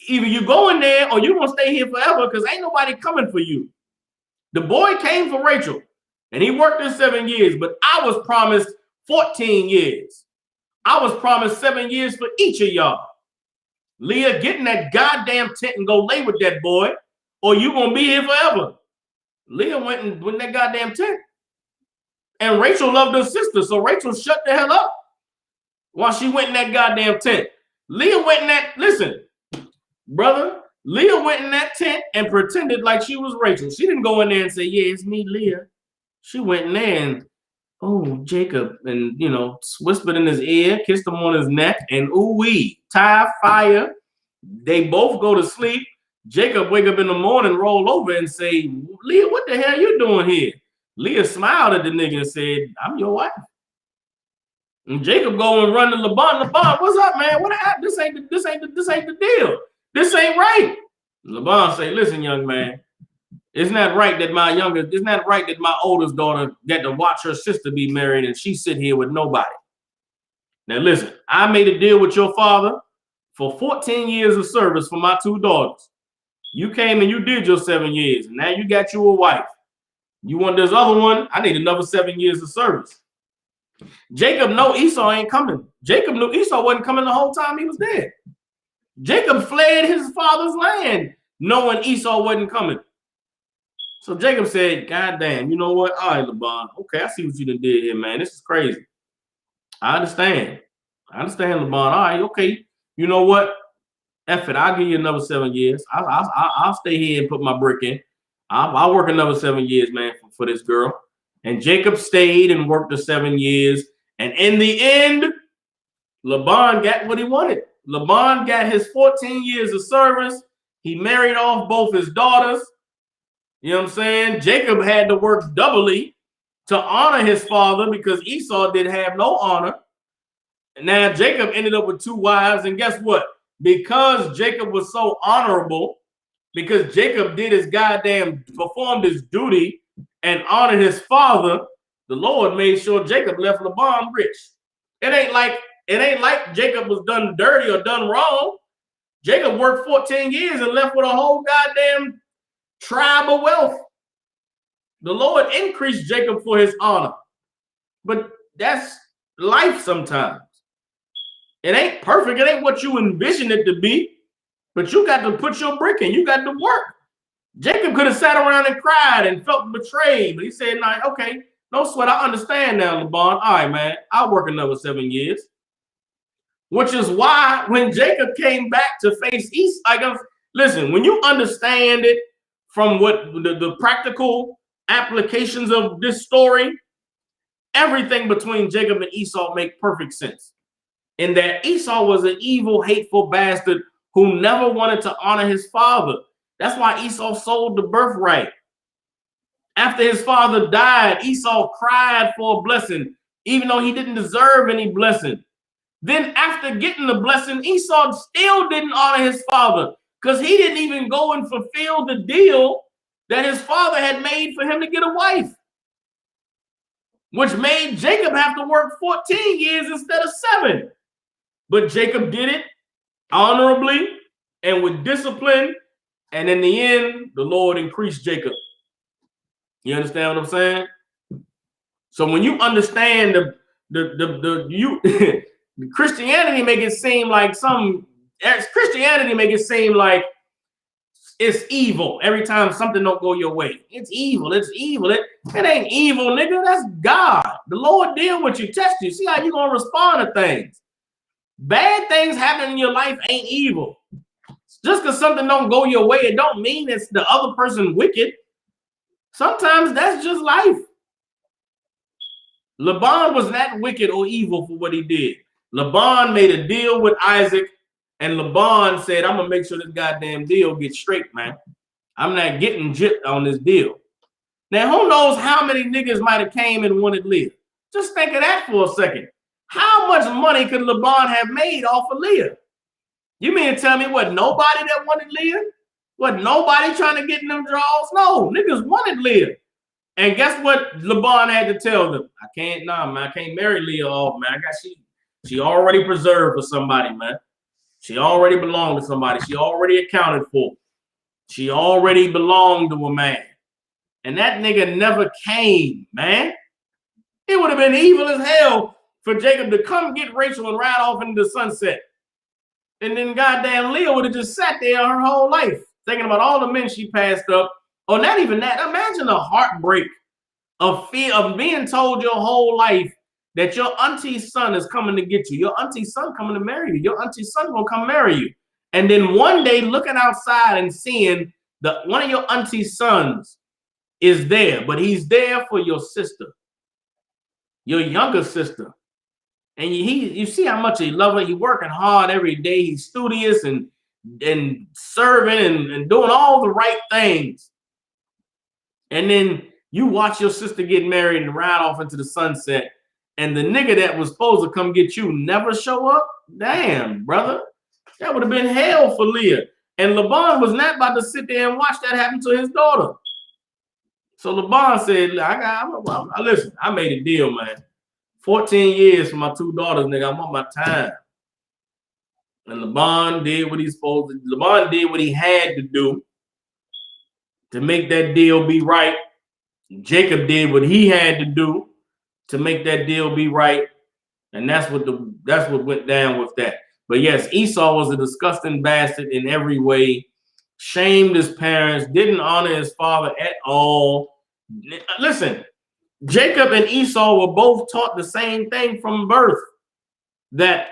A: either you go in there or you're gonna stay here forever because ain't nobody coming for you. The boy came for Rachel and he worked in 7 years, but I was promised 14 years. I was promised 7 years for each of y'all. Leah, get in that goddamn tent and go lay with that boy, or you gonna be here forever. Leah went in that goddamn tent. And Rachel loved her sister, so Rachel shut the hell up while she went in that goddamn tent. Leah went in that, listen, brother, Leah went in that tent and pretended like she was Rachel. She didn't go in there and say, yeah, it's me, Leah. She went in there and, oh, Jacob, and, you know, whispered in his ear, kissed him on his neck, and ooh-wee, tie, fire. They both go to sleep. Jacob wake up in the morning, roll over and say, Leah, what the hell you doing here? Leah smiled at the nigga and said, I'm your wife. And Jacob go and run to Laban. Laban, what's up, man? What happened? This ain't the deal. This ain't right. Laban say, listen, young man, isn't that right that my oldest daughter got to watch her sister be married and she sit here with nobody? Now listen, I made a deal with your father for 14 years of service for my 2 daughters. You came and you did your 7 years, and now you got you a wife. You want this other one? I need another 7 years of service. Jacob know Esau ain't coming. Jacob knew Esau wasn't coming the whole time he was dead. Jacob fled his father's land knowing Esau wasn't coming. So Jacob said, God damn, you know what? All right, Laban. Okay, I see what you done did here, man. This is crazy. I understand, Laban. All right, okay. You know what? F it. I'll give you another 7 years. I'll stay here and put my brick in. I'll work another 7 years, man, for this girl. And Jacob stayed and worked the 7 years. And in the end, Laban got what he wanted. Laban got his 14 years of service. He married off both his daughters. You know what I'm saying? Jacob had to work doubly to honor his father because Esau didn't have no honor. And now Jacob ended up with 2 wives. And guess what? Because Jacob was so honorable, because Jacob did his performed his duty and honored his father, the Lord made sure Jacob left Laban rich. It ain't like Jacob was done dirty or done wrong. Jacob worked 14 years and left with a whole goddamn tribe of wealth. The Lord increased Jacob for his honor. But that's life sometimes. It ain't perfect. It ain't what you envision it to be. But you got to put your brick in. You got to work. Jacob could have sat around and cried and felt betrayed. But he said, nah, okay, no sweat. I understand now, Laban. All right, man. I'll work another 7 years. Which is why when Jacob came back to face Esau, listen, when you understand it from what the practical applications of this story, everything between Jacob and Esau make perfect sense. In that Esau was an evil, hateful bastard who never wanted to honor his father. That's why Esau sold the birthright. After his father died, Esau cried for a blessing, even though he didn't deserve any blessing. Then after getting the blessing, Esau still didn't honor his father because he didn't even go and fulfill the deal that his father had made for him to get a wife, which made Jacob have to work 14 years instead of 7. But Jacob did it honorably and with discipline. And in the end, the Lord increased Jacob. You understand what I'm saying? So when you understand Christianity make it seem like it's evil every time something don't go your way. It's evil. It's evil. It ain't evil, nigga. That's God. The Lord deal with you, test you, see how you gonna respond to things. Bad things happen in your life ain't evil. Just because something don't go your way, it don't mean it's the other person wicked. Sometimes that's just life. Laban was not wicked or evil for what he did. Laban made a deal with Isaac, and Laban said, I'm gonna make sure this goddamn deal gets straight, man. I'm not getting gypped on this deal. Now, who knows how many niggas might have came and wanted Leah? Just think of that for a second. How much money could Laban have made off of Leah? You mean to tell me what, nobody that wanted Leah? What, nobody trying to get in them draws? No, niggas wanted Leah. And guess what Laban had to tell them? I can't marry Leah off, man. She already preserved for somebody, man. She already belonged to somebody. She already accounted for. She already belonged to a man. And that nigga never came, man. It would have been evil as hell for Jacob to come get Rachel and ride off into the sunset. And then goddamn Leah would have just sat there her whole life, thinking about all the men she passed up. Or not even that. Imagine the heartbreak of fear of being told your whole life that your auntie's son is coming to get you. Your auntie's son coming to marry you. Your auntie's son gonna come marry you. And then one day looking outside and seeing that one of your auntie's sons is there, but he's there for your sister, your younger sister. And you see how much he loves her. He's working hard every day. He's studious and serving and doing all the right things. And then you watch your sister get married and ride off into the sunset. and the nigga that was supposed to come get you never show up? Damn, brother. That would have been hell for Leah. And Laban was not about to sit there and watch that happen to his daughter. So Laban said, listen, I made a deal, man. 14 years for my 2 daughters, nigga. I want my time. And Laban did what he's supposed to. Laban did what he had to do to make that deal be right. Jacob did what he had to do to make that deal be right. And that's what went down with that. But yes, Esau was a disgusting bastard in every way, shamed his parents, didn't honor his father at all. Listen, Jacob and Esau were both taught the same thing from birth, that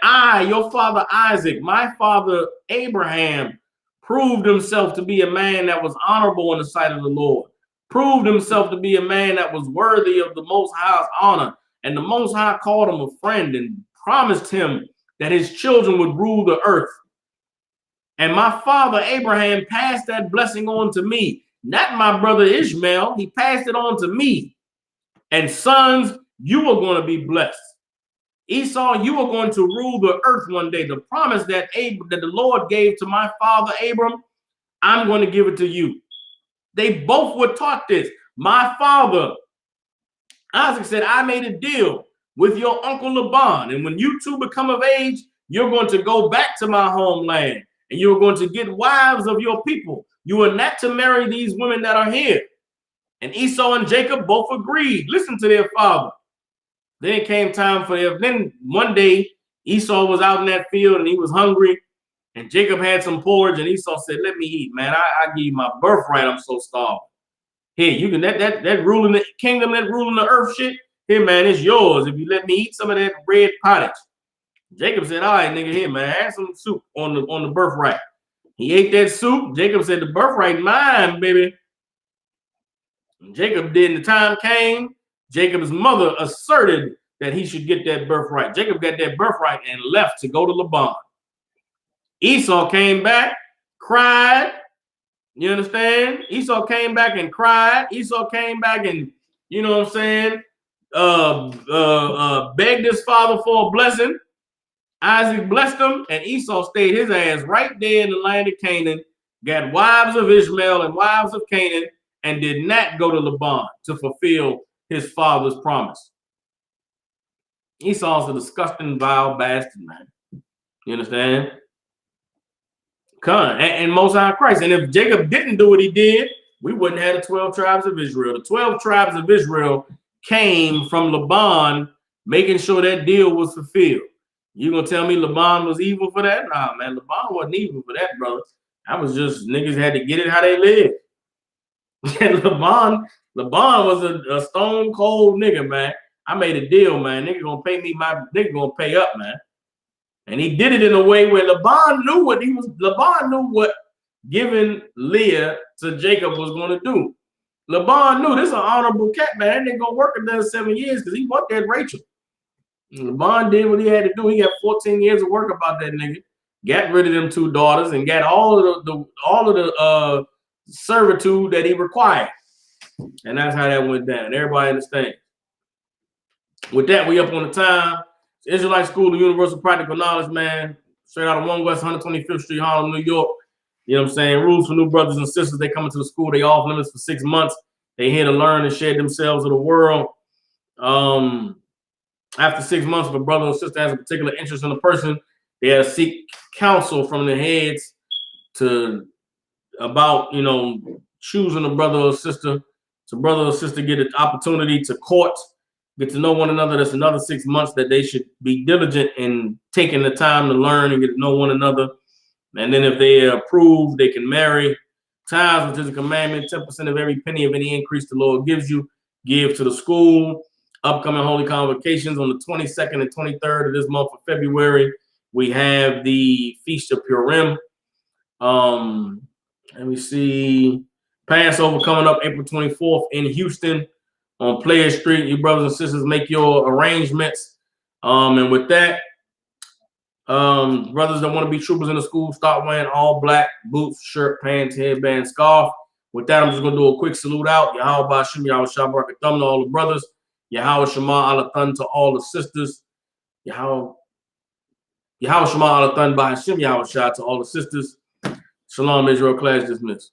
A: your father Isaac, my father Abraham, proved himself to be a man that was honorable in the sight of the Lord, proved himself to be a man that was worthy of the Most High's honor. And the Most High called him a friend and promised him that his children would rule the earth. And my father Abraham passed that blessing on to me, not my brother Ishmael. He passed it on to me. And sons, you are going to be blessed. Esau, you are going to rule the earth one day. The promise that the Lord gave to my father Abram, I'm going to give it to you. They both were taught this. My father Isaac said, I made a deal with your uncle Laban, and when you two become of age, you're going to go back to my homeland, and you're going to get wives of your people. You are not to marry these women that are here. And Esau and Jacob both agreed. Listen to their father. Then it came time for them. Then one day, Esau was out in that field, and he was hungry, and Jacob had some porridge, and Esau said, let me eat, man. I give you my birthright. I'm so starved. Here, you can that ruling the kingdom, that ruling the earth shit. Here, man, it's yours if you let me eat some of that red pottage. Jacob said, all right, nigga, here, man, have some soup on the birthright. He ate that soup. Jacob said, the birthright mine, baby. And Jacob did, and the time came. Jacob's mother asserted that he should get that birthright. Jacob got that birthright and left to go to Laban. Esau came back, cried. You understand? Esau came back and cried. Esau came back and, you know what I'm saying, begged his father for a blessing. Isaac blessed him, and Esau stayed his ass right there in the land of Canaan, got wives of Ishmael and wives of Canaan, and did not go to Laban to fulfill his father's promise. Esau's a disgusting, vile bastard, man. You understand? And Most High Christ. And if Jacob didn't do what he did, we wouldn't have the 12 tribes of Israel. The 12 tribes of Israel came from Laban, making sure that deal was fulfilled. You gonna tell me Laban was evil for that? Nah, man, Laban wasn't evil for that, brother. That was just niggas had to get it how they live. And Laban was a stone cold nigga, man. I made a deal, man. Nigga gonna pay me nigga gonna pay up, man. And he did it in a way where Laban knew what giving Leah to Jacob was going to do. Laban knew this is an honorable cat, man. They ain't gonna work another 7 years because he worked at Rachel. And Laban did what he had to do. He got 14 years of work about that nigga. Got rid of them 2 daughters and got all of the servitude that he required. And that's how that went down. Everybody understands. With that, we up on the time. Israelite School of Universal Practical Knowledge, man. Straight out of 1 West 125th Street, Harlem, New York. You know what I'm saying? Rules for new brothers and sisters. They come into the school. They off limits for 6 months. They here to learn and share themselves with the world. After 6 months, if a brother or sister has a particular interest in a person, they have to seek counsel from the heads about, you know, choosing a brother or sister. So brother or sister get an opportunity to court, get to know one another. That's another 6 months that they should be diligent in taking the time to learn and get to know one another. And then if they approve, they can marry. Tithes, which is a commandment, 10% of every penny of any increase the Lord gives you, give to the school. Upcoming holy convocations on the 22nd and 23rd of this month of February. We have the Feast of Purim. Let me see. Passover coming up April 24th in Houston on Player Street. You brothers and sisters make your arrangements. And with that, brothers that want to be troopers in the school, start wearing all black boots, shirt, pants, headband, scarf. With that, I'm just going to do a quick salute out. Yahweh Bashim, Yahweh Shabbat, to all the brothers. Yahweh Shema Alathan to all the sisters. Yahweh Shema Alathan by Hashem Yahweh Shah to all the sisters. Shalom, Israel. Class dismissed.